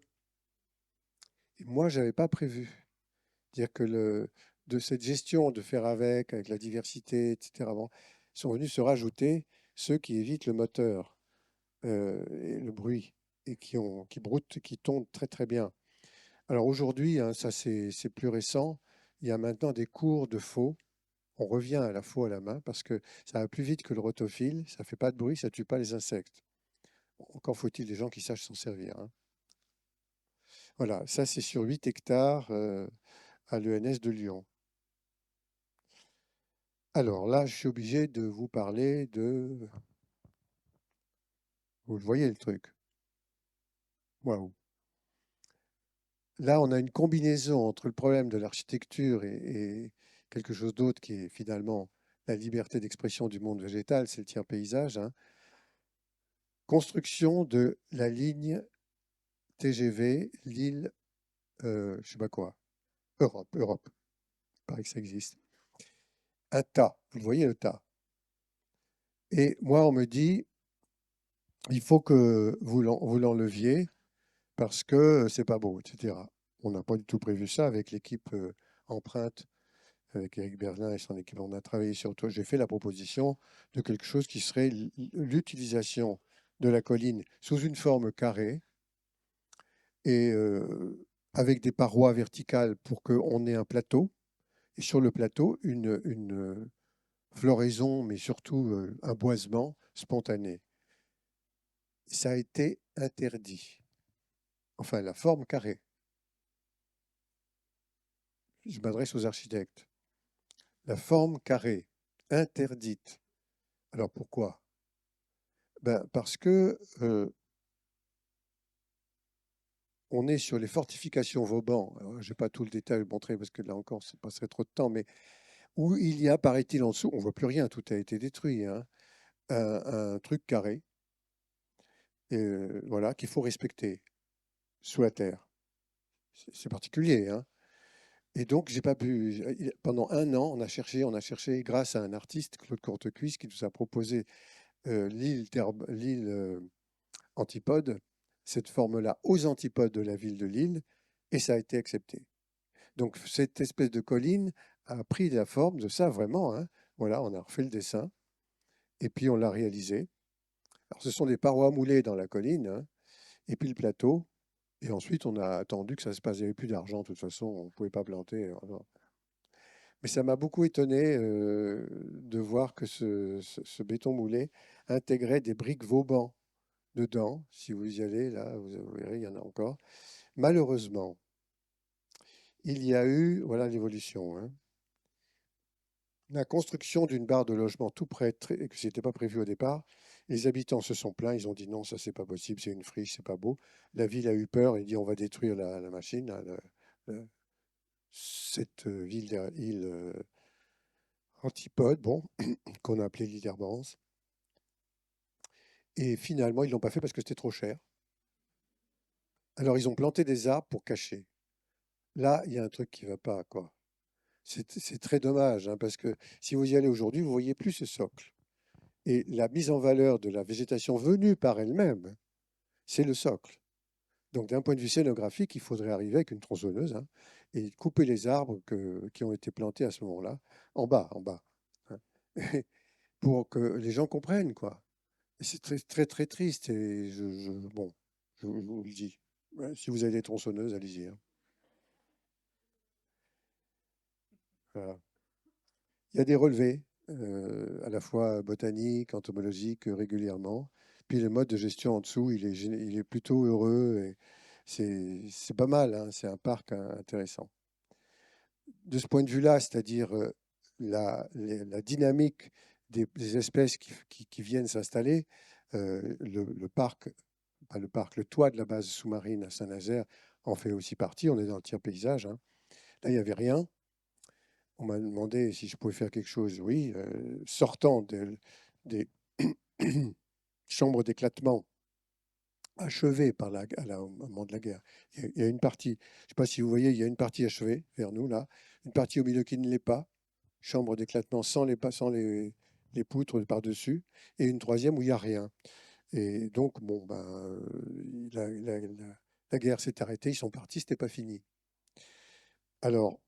Et moi, je n'avais pas prévu. Dire que de cette gestion de faire avec la diversité, etc., bon, sont venus se rajouter ceux qui évitent le moteur et le bruit et qui broutent, qui tondent très très bien. Alors aujourd'hui, hein, ça c'est plus récent, il y a maintenant des cours de faux. On revient à la faux à la main parce que ça va plus vite que le rotophile, ça fait pas de bruit, ça tue pas les insectes. Encore faut-il des gens qui sachent s'en servir, hein. Voilà, ça c'est sur 8 hectares à l'ENS de Lyon. Alors là, je suis obligé de vous parler de... Vous le voyez le truc. Waouh. Là, on a une combinaison entre le problème de l'architecture et quelque chose d'autre qui est finalement la liberté d'expression du monde végétal, c'est le tiers-paysage, hein. Construction de la ligne TGV Lille, je sais pas quoi, Europe. Il paraît que ça existe. un tas. Vous le voyez, le tas. Et moi, on me dit, il faut que vous l'enleviez parce que c'est pas beau, etc. On n'a pas du tout prévu ça avec l'équipe Empreinte, avec Eric Berlin et son équipe. On a travaillé sur tout. J'ai fait la proposition de quelque chose qui serait l'utilisation de la colline sous une forme carrée et avec des parois verticales pour qu'on ait un plateau. Et sur le plateau, une floraison, mais surtout un boisement spontané. Ça a été interdit. Enfin, la forme carrée. Je m'adresse aux architectes. La forme carrée, interdite. Alors pourquoi? Ben, parce que on est sur les fortifications Vauban. Je n'ai pas tout le détail à vous montrer parce que là encore, ça passerait trop de temps, mais où il y a, paraît-il, en dessous, on ne voit plus rien, tout a été détruit, hein, un truc carré, voilà, qu'il faut respecter sous la terre. C'est particulier, hein. Et donc, j'ai pas pu. Pendant un an, on a cherché, grâce à un artiste, Claude Courtecuisse, qui nous a proposé l'île Antipode, cette forme-là, aux antipodes de la ville de Lille, et ça a été accepté. Donc, cette espèce de colline a pris la forme de ça, vraiment, hein. Voilà, on a refait le dessin, et puis on l'a réalisé. Alors, ce sont des parois moulées dans la colline, hein, et puis le plateau. Et ensuite, on a attendu que ça se passe. Il n'y avait plus d'argent, de toute façon, on ne pouvait pas planter. Mais ça m'a beaucoup étonné de voir que ce béton moulé intégrait des briques Vauban dedans. Si vous y allez, là, vous verrez, il y en a encore. Malheureusement, il y a eu, voilà l'évolution, hein, la construction d'une barre de logement tout près, et que ce n'était pas prévu au départ. Les habitants se sont plaints, ils ont dit non, ça c'est pas possible, c'est une friche, c'est pas beau. La ville a eu peur et dit on va détruire la machine, là, cette île Antipode, bon, qu'on a appelée l'île d'Herbance. Et finalement, ils ne l'ont pas fait parce que c'était trop cher. Alors, ils ont planté des arbres pour cacher. Là, il y a un truc qui ne va pas, quoi. C'est très dommage, hein, parce que si vous y allez aujourd'hui, vous ne voyez plus ce socle. Et la mise en valeur de la végétation venue par elle-même, c'est le socle. Donc, d'un point de vue scénographique, il faudrait arriver avec une tronçonneuse, hein, et couper les arbres qui ont été plantés à ce moment-là, en bas, hein, pour que les gens comprennent, quoi. Et c'est très, très, très triste. Et bon, je vous le dis. Ouais, si vous avez des tronçonneuses, allez-y, hein. Voilà. Il y a des relevés, à la fois botaniques, entomologiques, régulièrement. Puis le mode de gestion en dessous, il est plutôt heureux. Et c'est pas mal, hein, c'est un parc intéressant. De ce point de vue-là, c'est-à-dire la dynamique des espèces qui viennent s'installer, le parc, pas le parc, le toit de la base sous-marine à Saint-Nazaire en fait aussi partie. On est dans le tiers paysage, hein. Là, il n'y avait rien. On m'a demandé si je pouvais faire quelque chose. Oui, sortant des chambres d'éclatement achevées au moment de la guerre. Il y a une partie, je ne sais pas si vous voyez, il y a une partie achevée vers nous, là, une partie au milieu qui ne l'est pas, chambre d'éclatement sans les poutres par-dessus, et une troisième où il n'y a rien. Et donc, bon, ben, la guerre s'est arrêtée, ils sont partis, c'était pas fini. Alors,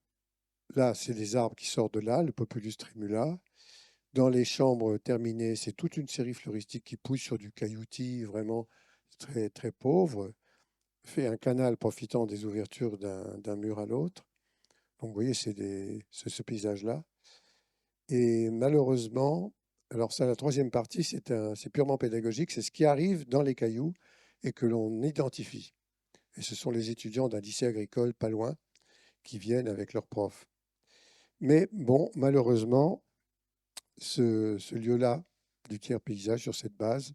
là, c'est les arbres qui sortent de là, le Populus tremula. Dans les chambres terminées, c'est toute une série floristique qui pousse sur du cailloutis, vraiment très, très pauvre, fait un canal profitant des ouvertures d'un mur à l'autre. Donc, vous voyez, c'est ce paysage-là. Et malheureusement, alors ça, la troisième partie, c'est purement pédagogique, c'est ce qui arrive dans les cailloux et que l'on identifie. Et ce sont les étudiants d'un lycée agricole pas loin qui viennent avec leurs profs. Mais bon, malheureusement, ce lieu-là, du tiers paysage sur cette base,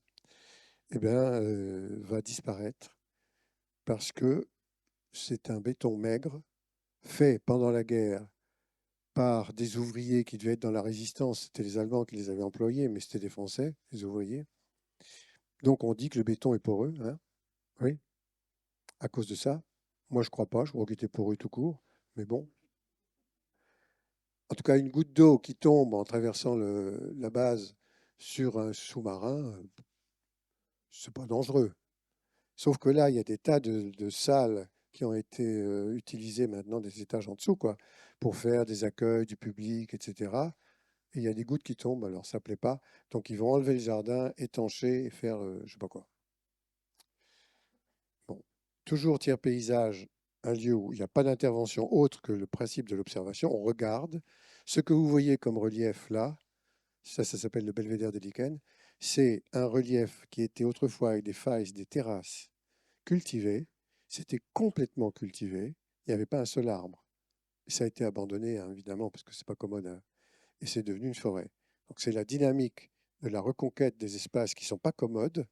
eh bien, va disparaître parce que c'est un béton maigre fait pendant la guerre par des ouvriers qui devaient être dans la résistance. C'était les Allemands qui les avaient employés, mais c'était des Français, les ouvriers. Donc on dit que le béton est poreux, hein, oui, à cause de ça. Moi, je crois pas, je crois qu'il était poreux tout court, mais bon. En tout cas, une goutte d'eau qui tombe en traversant la base sur un sous-marin, c'est pas dangereux. Sauf que là, il y a des tas de salles qui ont été utilisées maintenant, des étages en dessous, quoi, pour faire des accueils du public, etc. Et il y a des gouttes qui tombent, alors ça ne plaît pas. Donc ils vont enlever le jardin, étancher et faire je ne sais pas quoi. Bon. Toujours tiers paysage, un lieu où il n'y a pas d'intervention autre que le principe de l'observation. On regarde. Ce que vous voyez comme relief là, ça s'appelle le belvédère des lichens, c'est un relief qui était autrefois avec des failles, des terrasses cultivées. C'était complètement cultivé. Il n'y avait pas un seul arbre. Ça a été abandonné, hein, évidemment, parce que c'est pas commode, hein, et c'est devenu une forêt. Donc c'est la dynamique de la reconquête des espaces qui ne sont pas commodes,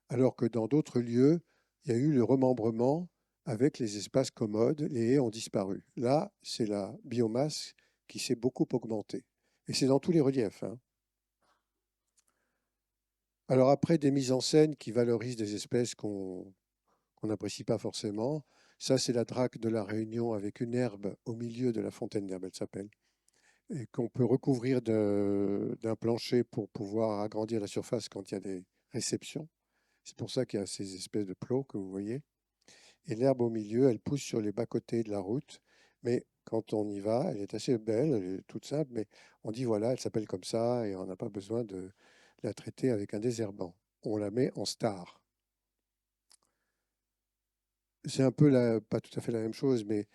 alors que dans d'autres lieux, il y a eu le remembrement avec les espaces commodes, les haies ont disparu. Là, c'est la biomasse qui s'est beaucoup augmentée. Et c'est dans tous les reliefs, hein. Alors après, des mises en scène qui valorisent des espèces qu'on n'apprécie pas forcément. Ça, c'est la draque de la Réunion avec une herbe au milieu de la fontaine d'herbe, elle s'appelle, et qu'on peut recouvrir d'un plancher pour pouvoir agrandir la surface quand il y a des réceptions. C'est pour ça qu'il y a ces espèces de plots que vous voyez. Et l'herbe au milieu, elle pousse sur les bas-côtés de la route, mais quand on y va, elle est assez belle, elle est toute simple, mais on dit voilà, elle s'appelle comme ça et on n'a pas besoin de la traiter avec un désherbant. On la met en star. C'est un peu pas tout à fait la même chose, mais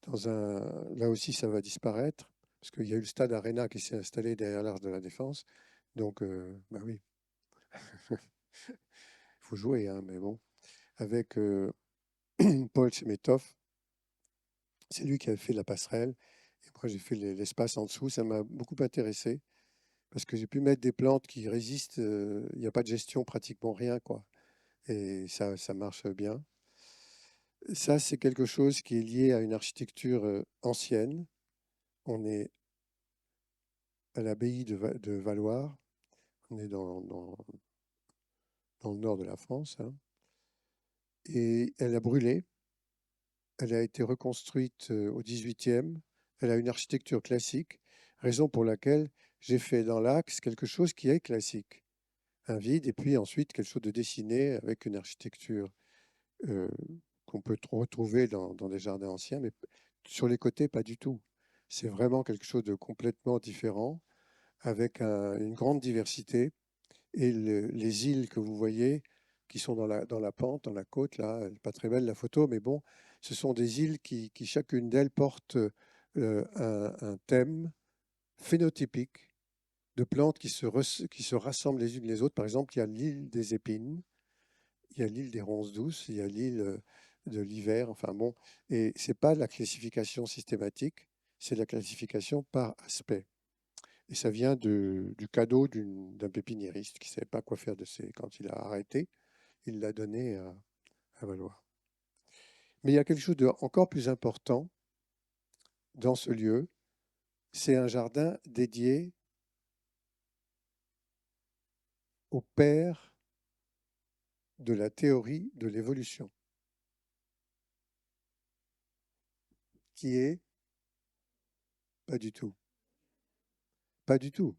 là aussi, ça va disparaître, parce qu'il y a eu le stade Arena qui s'est installé derrière l'Arche de la Défense. Donc, bah oui, il faut jouer, hein, mais bon. Avec Paul Chemetov, c'est lui qui a fait la passerelle. Et moi, j'ai fait l'espace en dessous. Ça m'a beaucoup intéressé, parce que j'ai pu mettre des plantes qui résistent. Il n'y a pas de gestion, pratiquement rien, quoi. Et ça marche bien. Ça, c'est quelque chose qui est lié à une architecture ancienne. On est à l'abbaye de Valloire. On est dans le nord de la France, hein. Et elle a brûlé. Elle a été reconstruite au XVIIIe. Elle a une architecture classique, raison pour laquelle j'ai fait dans l'axe quelque chose qui est classique. Un vide et puis ensuite quelque chose de dessiné avec une architecture euh, qu'on peut retrouver dans des jardins anciens, mais sur les côtés, pas du tout. C'est vraiment quelque chose de complètement différent, avec une grande diversité. Et les îles que vous voyez, qui sont dans la pente, dans la côte, là, elle n'est pas très belle la photo, mais bon, ce sont des îles qui chacune d'elles porte un thème phénotypique de plantes qui se rassemblent les unes les autres. Par exemple, il y a l'île des épines, il y a l'île des ronces douces, il y a l'île de l'hiver, enfin bon, et ce n'est pas la classification systématique, c'est la classification par aspect. Et ça vient du cadeau d'un pépiniériste qui ne savait pas quoi faire de ses. Quand il a arrêté, il l'a donné à Valois. Mais il y a quelque chose d'encore plus important dans ce lieu, c'est un jardin dédié au père de la théorie de l'évolution, qui est pas du tout. Pas du tout.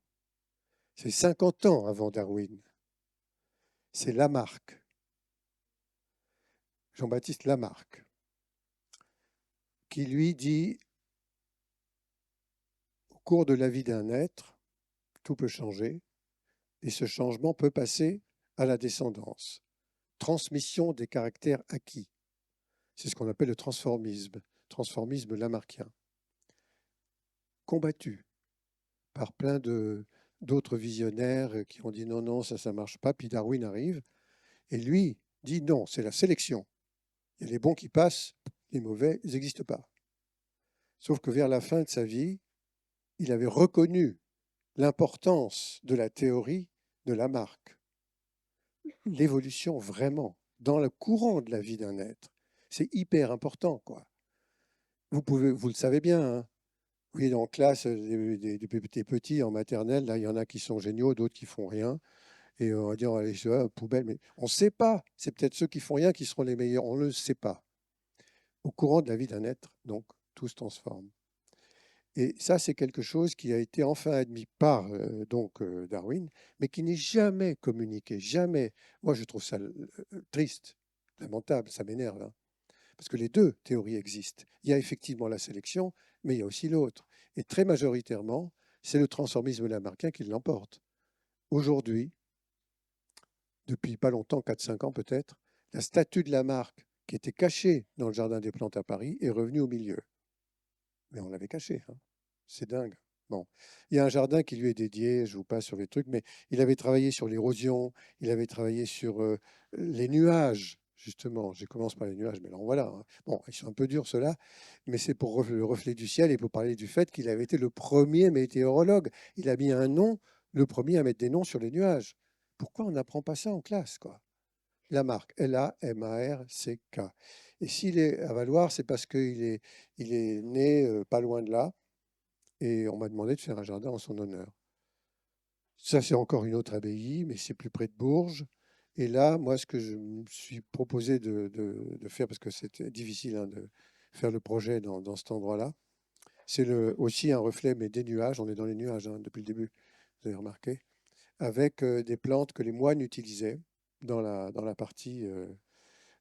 C'est 50 ans avant Darwin. C'est Lamarck, Jean-Baptiste Lamarck, qui lui dit, au cours de la vie d'un être, tout peut changer, et ce changement peut passer à la descendance. Transmission des caractères acquis. C'est ce qu'on appelle le transformisme lamarckien. Combattu par plein d'autres visionnaires qui ont dit non, non, ça ne marche pas. Puis Darwin arrive et lui dit non, c'est la sélection. Il y a les bons qui passent, les mauvais, ils n'existent pas. Sauf que vers la fin de sa vie, il avait reconnu l'importance de la théorie de Lamarck. L'évolution vraiment, dans le courant de la vie d'un être. C'est hyper important, quoi. Vous le savez bien, hein. Oui, en classe, des petits en maternelle, là, il y en a qui sont géniaux, d'autres qui font rien. Et on va dire, allez, poubelle, mais on ne sait pas. C'est peut-être ceux qui font rien qui seront les meilleurs. On ne le sait pas. Au courant de la vie d'un être, donc, tout se transforme. Et ça, c'est quelque chose qui a été enfin admis par Darwin, mais qui n'est jamais communiqué, jamais. Moi, je trouve ça triste, lamentable, ça m'énerve, hein, parce que les deux théories existent. Il y a effectivement la sélection, mais il y a aussi l'autre. Et très majoritairement, c'est le transformisme lamarckien qui l'emporte. Aujourd'hui, depuis pas longtemps, 4-5 ans peut-être, la statue de Lamarck, qui était cachée dans le Jardin des Plantes à Paris, est revenue au milieu. Mais on l'avait cachée, hein. C'est dingue. Bon, il y a un jardin qui lui est dédié, je vous passe sur les trucs, mais il avait travaillé sur l'érosion, il avait travaillé sur les nuages, justement. Je commence par les nuages, mais là, voilà, hein. Bon, ils sont un peu durs, ceux-là, mais c'est pour le reflet du ciel et pour parler du fait qu'il avait été le premier météorologue. Il a mis un nom, le premier à mettre des noms sur les nuages. Pourquoi on n'apprend pas ça en classe, quoi? Lamarck, Lamarck. Et s'il est à Valoir, c'est parce il est né pas loin de là, et on m'a demandé de faire un jardin en son honneur. Ça, c'est encore une autre abbaye, mais c'est plus près de Bourges. Et là, moi, ce que je me suis proposé de faire, parce que c'était difficile, hein, de faire le projet dans cet endroit-là, c'est aussi un reflet, mais des nuages. On est dans les nuages, hein, depuis le début, vous avez remarqué, avec des plantes que les moines utilisaient dans la partie,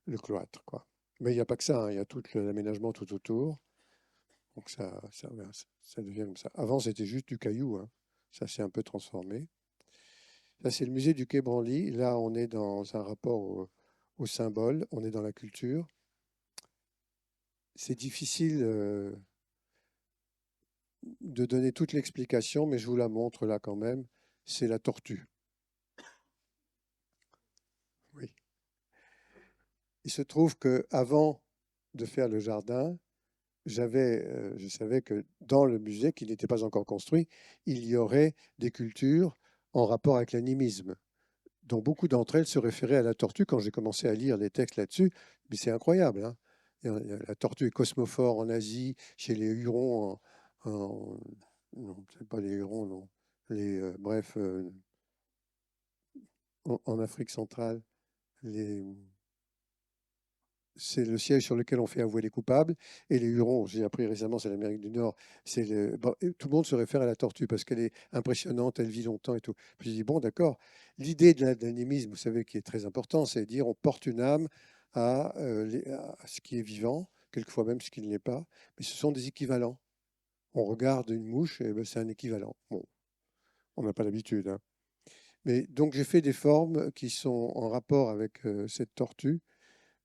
le cloître, quoi. Mais il n'y a pas que ça, hein, il y a tout l'aménagement tout autour. Donc voilà, ça devient comme ça. Avant, c'était juste du caillou, hein. Ça s'est un peu transformé. Là, c'est le musée du Quai Branly. Là, on est dans un rapport au symbole, on est dans la culture. C'est difficile de donner toute l'explication, mais je vous la montre là quand même. C'est la tortue. Oui. Il se trouve que avant de faire le jardin, je savais que dans le musée, qui n'était pas encore construit, il y aurait des cultures en rapport avec l'animisme, dont beaucoup d'entre elles se référaient à la tortue. Quand j'ai commencé à lire les textes là-dessus, mais c'est incroyable, hein. La tortue est cosmophore en Asie, chez les Hurons, non, c'est pas les Hurons, non. Bref, en Afrique centrale, les, c'est le siège sur lequel on fait avouer les coupables. Et les Hurons, j'ai appris récemment, c'est l'Amérique du Nord. Bon, tout le monde se réfère à la tortue parce qu'elle est impressionnante, elle vit longtemps et tout. Puis je dis, bon, d'accord. L'idée de l'animisme, vous savez, qui est très important, c'est de dire on porte une âme à ce qui est vivant, quelquefois même ce qui ne l'est pas. Mais ce sont des équivalents. On regarde une mouche, et ben, c'est un équivalent. Bon, on n'a pas l'habitude, hein. Mais donc j'ai fait des formes qui sont en rapport avec cette tortue.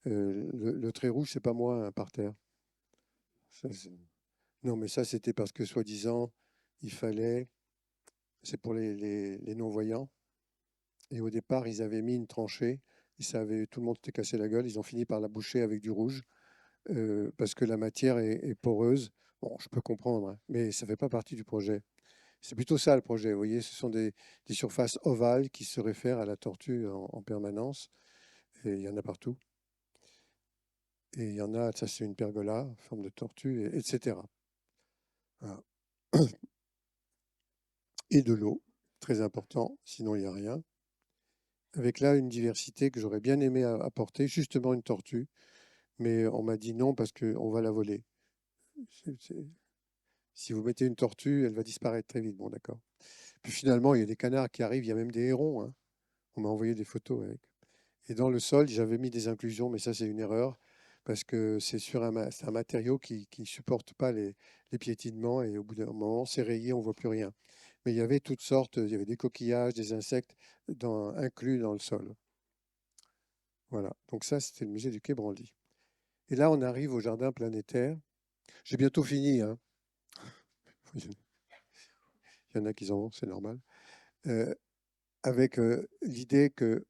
Le trait rouge, c'est pas moi, hein, par terre. Ça, non, mais ça, c'était parce que, soi-disant, il fallait. C'est pour les non-voyants. Et au départ, ils avaient mis une tranchée. Tout le monde s'était cassé la gueule. Ils ont fini par la boucher avec du rouge parce que la matière est poreuse. Bon, je peux comprendre, hein, mais ça ne fait pas partie du projet. C'est plutôt ça le projet. Vous voyez, ce sont des surfaces ovales qui se réfèrent à la tortue en permanence. Et il y en a partout. Et il y en a, ça c'est une pergola, en forme de tortue, etc. Voilà. Et de l'eau, très important, sinon il n'y a rien. Avec là une diversité que j'aurais bien aimé apporter, justement une tortue, mais on m'a dit non parce qu'on va la voler. Si vous mettez une tortue, elle va disparaître très vite. Bon, d'accord. Puis finalement, il y a des canards qui arrivent, il y a même des hérons, hein. On m'a envoyé des photos avec. Et dans le sol, j'avais mis des inclusions, mais ça c'est une erreur, parce que c'est un matériau qui ne supporte pas les piétinements, et au bout d'un moment, c'est rayé, on ne voit plus rien. Mais il y avait toutes sortes, il y avait des coquillages, des insectes inclus dans le sol. Voilà, donc ça c'était le musée du Quai Branly. Et là, on arrive au jardin planétaire. J'ai bientôt fini, hein. Il y en a qui en ont, c'est normal. Avec l'idée que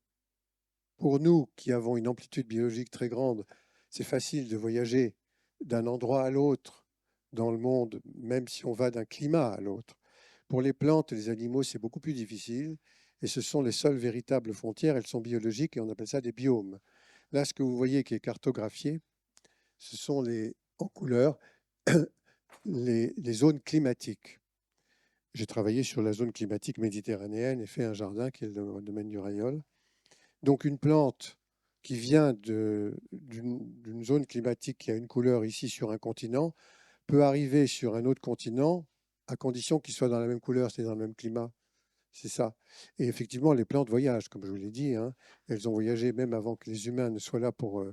pour nous qui avons une amplitude biologique très grande, c'est facile de voyager d'un endroit à l'autre dans le monde, même si on va d'un climat à l'autre. Pour les plantes et les animaux, c'est beaucoup plus difficile. Et ce sont les seules véritables frontières, elles sont biologiques et on appelle ça des biomes. Là, ce que vous voyez qui est cartographié, ce sont en couleur les zones climatiques. J'ai travaillé sur la zone climatique méditerranéenne et fait un jardin qui est le domaine du Rayol. Donc une plante qui vient d'une zone climatique qui a une couleur ici sur un continent peut arriver sur un autre continent à condition qu'il soit dans la même couleur, c'est dans le même climat. C'est ça. Et effectivement, les plantes voyagent, comme je vous l'ai dit, hein. Elles ont voyagé même avant que les humains ne soient là pour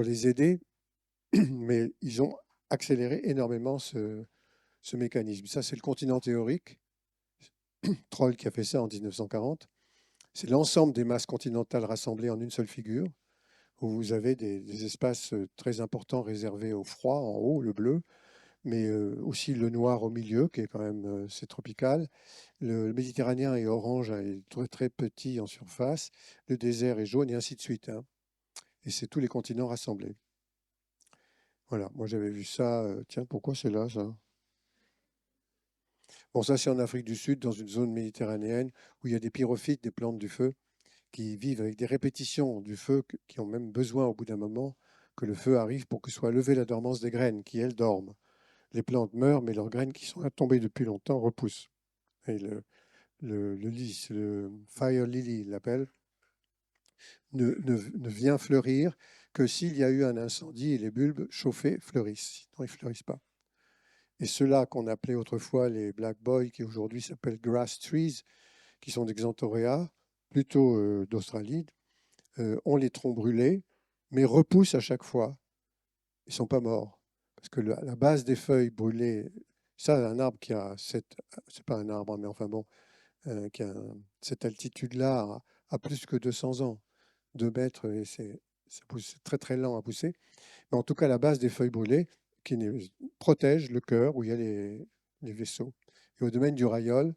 les aider, mais ils ont accéléré énormément ce mécanisme. Ça, c'est le continent théorique, Troll qui a fait ça en 1940. C'est l'ensemble des masses continentales rassemblées en une seule figure, où vous avez des espaces très importants réservés au froid, en haut, le bleu, mais aussi le noir au milieu, qui est quand même, c'est tropical. Le Méditerranéen est orange, hein, il est très, très petit en surface. Le désert est jaune, et ainsi de suite, hein. Et c'est tous les continents rassemblés. Voilà, moi j'avais vu ça. Tiens, pourquoi c'est là, ça? Bon, ça c'est en Afrique du Sud, dans une zone méditerranéenne, où il y a des pyrophytes, des plantes du feu, qui vivent avec des répétitions du feu, qui ont même besoin au bout d'un moment que le feu arrive pour que soit levée la dormance des graines, qui elles dorment. Les plantes meurent, mais leurs graines qui sont là tombées depuis longtemps repoussent. Et le lys, le fire lily, il l'appelle, ne vient fleurir que s'il y a eu un incendie et les bulbes chauffés fleurissent. Sinon, ils ne fleurissent pas. Et ceux-là qu'on appelait autrefois les black boys, qui aujourd'hui s'appellent grass trees, qui sont des Xanthorea, plutôt d'Australie, ont les troncs brûlés, mais repoussent à chaque fois. Ils ne sont pas morts. Parce que la base des feuilles brûlées, ça, un arbre qui a c'est pas un arbre, mais enfin bon, qui a cette altitude-là a plus que 200 ans, 2 mètres, et ça pousse très très lent à pousser. Mais en tout cas, la base des feuilles brûlées protège le cœur où il y a les vaisseaux. Et au domaine du rayol,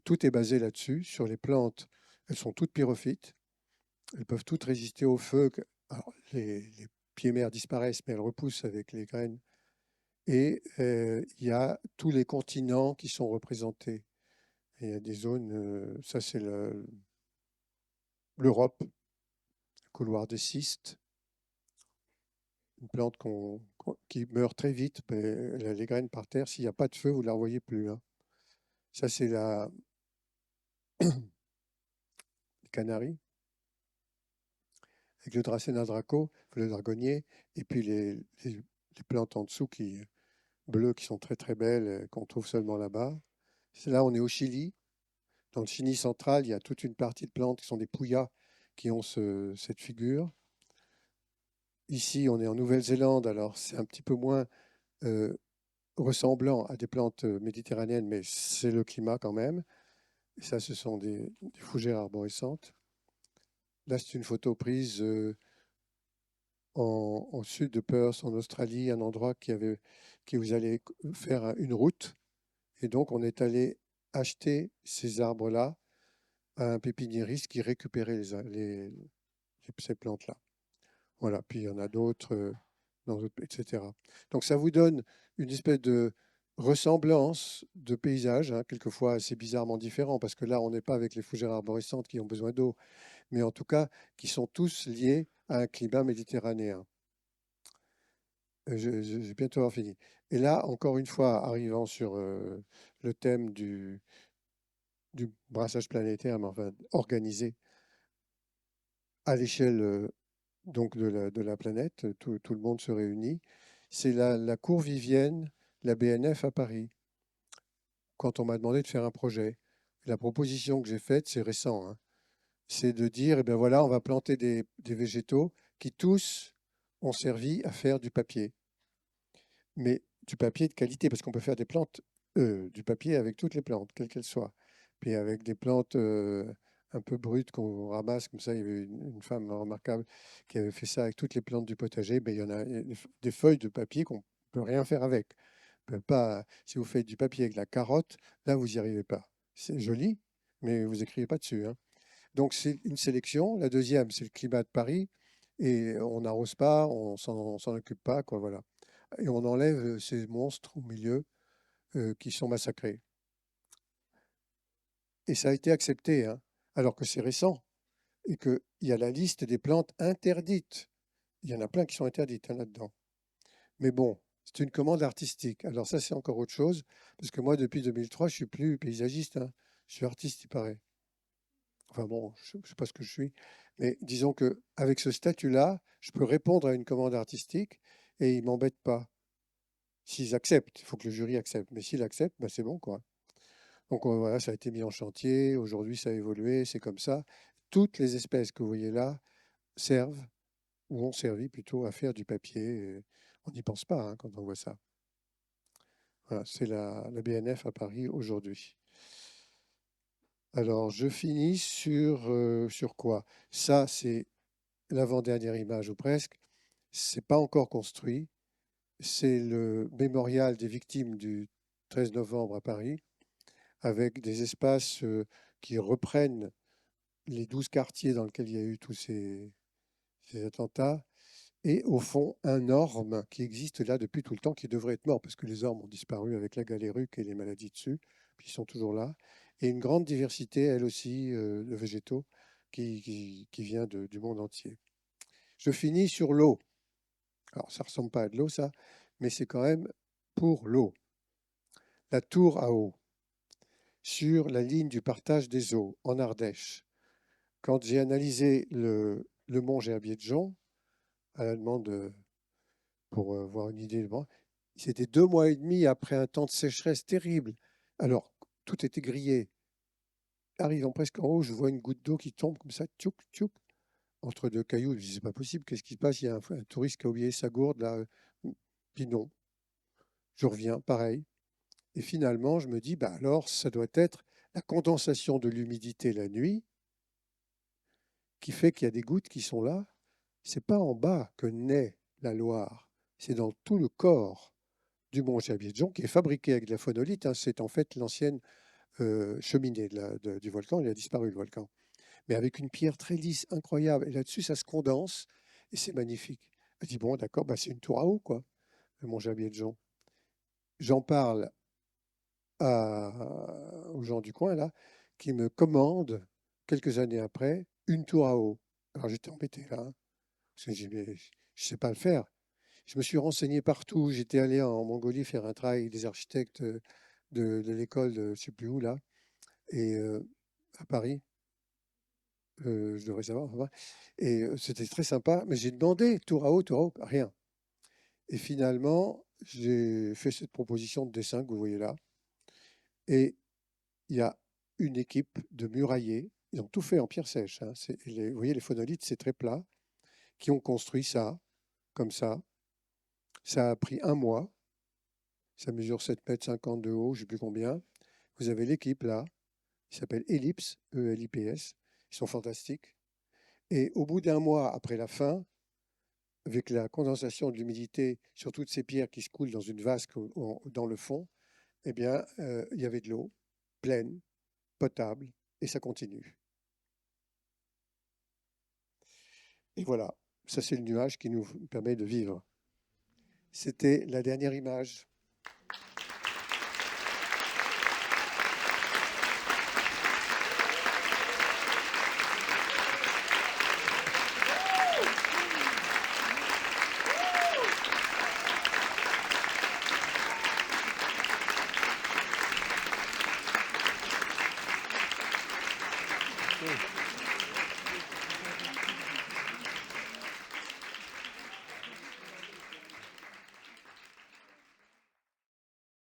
tout est basé là-dessus, sur les plantes. Elles sont toutes pyrophytes, elles peuvent toutes résister au feu. Alors, les pieds mères disparaissent, mais elles repoussent avec les graines. Et il y a tous les continents qui sont représentés. Et il y a des zones, ça c'est l'Europe, le couloir des cystes, une plante qui meurt très vite, mais elle a les graines par terre. S'il n'y a pas de feu, vous ne la revoyez plus, hein. Ça c'est les Canaries, avec le Dracæna draco, le dragonnier, et puis les plantes en dessous bleues qui sont très très belles, qu'on trouve seulement là-bas. Là, on est au Chili. Dans le Chili central, il y a toute une partie de plantes qui sont des pouyas qui ont cette figure. Ici, on est en Nouvelle-Zélande, alors c'est un petit peu moins ressemblant à des plantes méditerranéennes, mais c'est le climat quand même. Et ça, ce sont des fougères arborescentes. Là, c'est une photo prise au sud de Perth, en Australie, un endroit qui vous allez faire une route. Et donc, on est allé acheter ces arbres-là à un pépiniériste qui récupérait ces plantes-là. Voilà, puis il y en a d'autres, etc. Donc, ça vous donne une espèce de ressemblance de paysage, hein, quelquefois assez bizarrement différent, parce que là, on n'est pas avec les fougères arborescentes qui ont besoin d'eau, mais en tout cas, qui sont tous liés à un climat méditerranéen. J'ai bientôt avoir fini. Et là, encore une fois, arrivant sur le thème du brassage planétaire, mais enfin organisé à l'échelle donc de la planète, tout le monde se réunit, c'est la cour Vivienne, la BNF à Paris, quand on m'a demandé de faire un projet. La proposition que j'ai faite, c'est récent, hein, c'est de dire, eh bien voilà, on va planter des végétaux qui tous ont servi à faire du papier. Mais du papier de qualité, parce qu'on peut faire des plantes, du papier avec toutes les plantes, quelles qu'elles soient. Puis avec des plantes un peu brutes qu'on ramasse, comme ça, il y avait une femme remarquable qui avait fait ça avec toutes les plantes du potager. Ben, il y en a des feuilles de papier qu'on ne peut rien faire avec. On peut pas, si vous faites du papier avec la carotte, là, vous n'y arrivez pas. C'est joli, mais vous n'écrivez pas dessus, hein. Donc c'est une sélection. La deuxième, c'est le climat de Paris. Et on n'arrose pas, on s'en occupe pas, quoi, voilà. Et on enlève ces monstres au milieu qui sont massacrés. Et ça a été accepté, hein, alors que c'est récent et qu'il y a la liste des plantes interdites. Il y en a plein qui sont interdites, hein, là-dedans. Mais bon, c'est une commande artistique. Alors ça, c'est encore autre chose, parce que moi, depuis 2003, je suis plus paysagiste, hein. Je suis artiste, il paraît. Enfin bon, je ne sais pas ce que je suis, mais disons qu'avec ce statut-là, je peux répondre à une commande artistique et il ne m'embête pas. s'ils acceptent. Il faut que le jury accepte. Mais s'il accepte, ben c'est bon, quoi. Donc voilà, ça a été mis en chantier. Aujourd'hui, ça a évolué. C'est comme ça. Toutes les espèces que vous voyez là servent, ou ont servi plutôt, à faire du papier. Et on n'y pense pas, hein, quand on voit ça. Voilà, c'est la BNF à Paris aujourd'hui. Alors, je finis sur quoi? Ça, c'est l'avant-dernière image ou presque. C'est pas encore construit. C'est le mémorial des victimes du 13 novembre à Paris, avec des espaces qui reprennent les 12 quartiers dans lesquels il y a eu tous ces attentats, et au fond, un orme qui existe là depuis tout le temps, qui devrait être mort, parce que les ormes ont disparu avec la galéruque et les maladies dessus, puis ils sont toujours là, et une grande diversité, elle aussi, de végétaux, qui vient du monde entier. Je finis sur l'eau. Alors, ça ne ressemble pas à de l'eau, ça, mais c'est quand même pour l'eau. La tour à eau, sur la ligne du partage des eaux, en Ardèche. Quand j'ai analysé le mont Gerbier-de-Jonc, à la demande pour voir une idée, c'était 2 mois et demi après un temps de sécheresse terrible. Alors, tout était grillé. Arrivant presque en haut, je vois une goutte d'eau qui tombe comme ça, tchouk, tchouk, entre deux cailloux. Je dis, c'est pas possible, qu'est-ce qui se passe? Il y a un touriste qui a oublié sa gourde là. Puis non, je reviens, pareil. Et finalement, je me dis, bah alors, ça doit être la condensation de l'humidité la nuit qui fait qu'il y a des gouttes qui sont là. C'est pas en bas que naît la Loire, c'est dans tout le corps du mont Gerbier-de-Jonc qui est fabriqué avec de la phonolite, hein. C'est en fait l'ancienne cheminée du volcan. Il a disparu, le volcan. Mais avec une pierre très lisse, incroyable. Et là-dessus, ça se condense et c'est magnifique. Je dis, bon, d'accord, bah, c'est une tour à eau, quoi, le mont Gerbier-de-Jonc. J'en parle aux gens du coin, là, qui me commandent, quelques années après, une tour à eau. Alors j'étais embêté, là, hein, parce que j'ai dit, mais je ne sais pas le faire. Je me suis renseigné partout. J'étais allé en Mongolie faire un travail avec des architectes de l'école de je ne sais plus où, là, et à Paris. Je devrais savoir. Enfin, et c'était très sympa. Mais j'ai demandé tour à eau, rien. Et finalement, j'ai fait cette proposition de dessin que vous voyez là. Et il y a une équipe de muraillers. Ils ont tout fait en pierre sèche, hein. Vous voyez, les phonolites, c'est très plat. Qui ont construit ça, comme ça. Ça a pris 1 mois. Ça mesure 7,50 m de haut, je ne sais plus combien. Vous avez l'équipe là. Il s'appelle Ellipse, E-L-I-P-S. Ils sont fantastiques. Et au bout d'1 mois après la fin, avec la condensation de l'humidité sur toutes ces pierres qui se coulent dans une vasque dans le fond, eh bien, il y avait de l'eau pleine, potable, et ça continue. Et voilà, ça c'est le nuage qui nous permet de vivre. C'était la dernière image.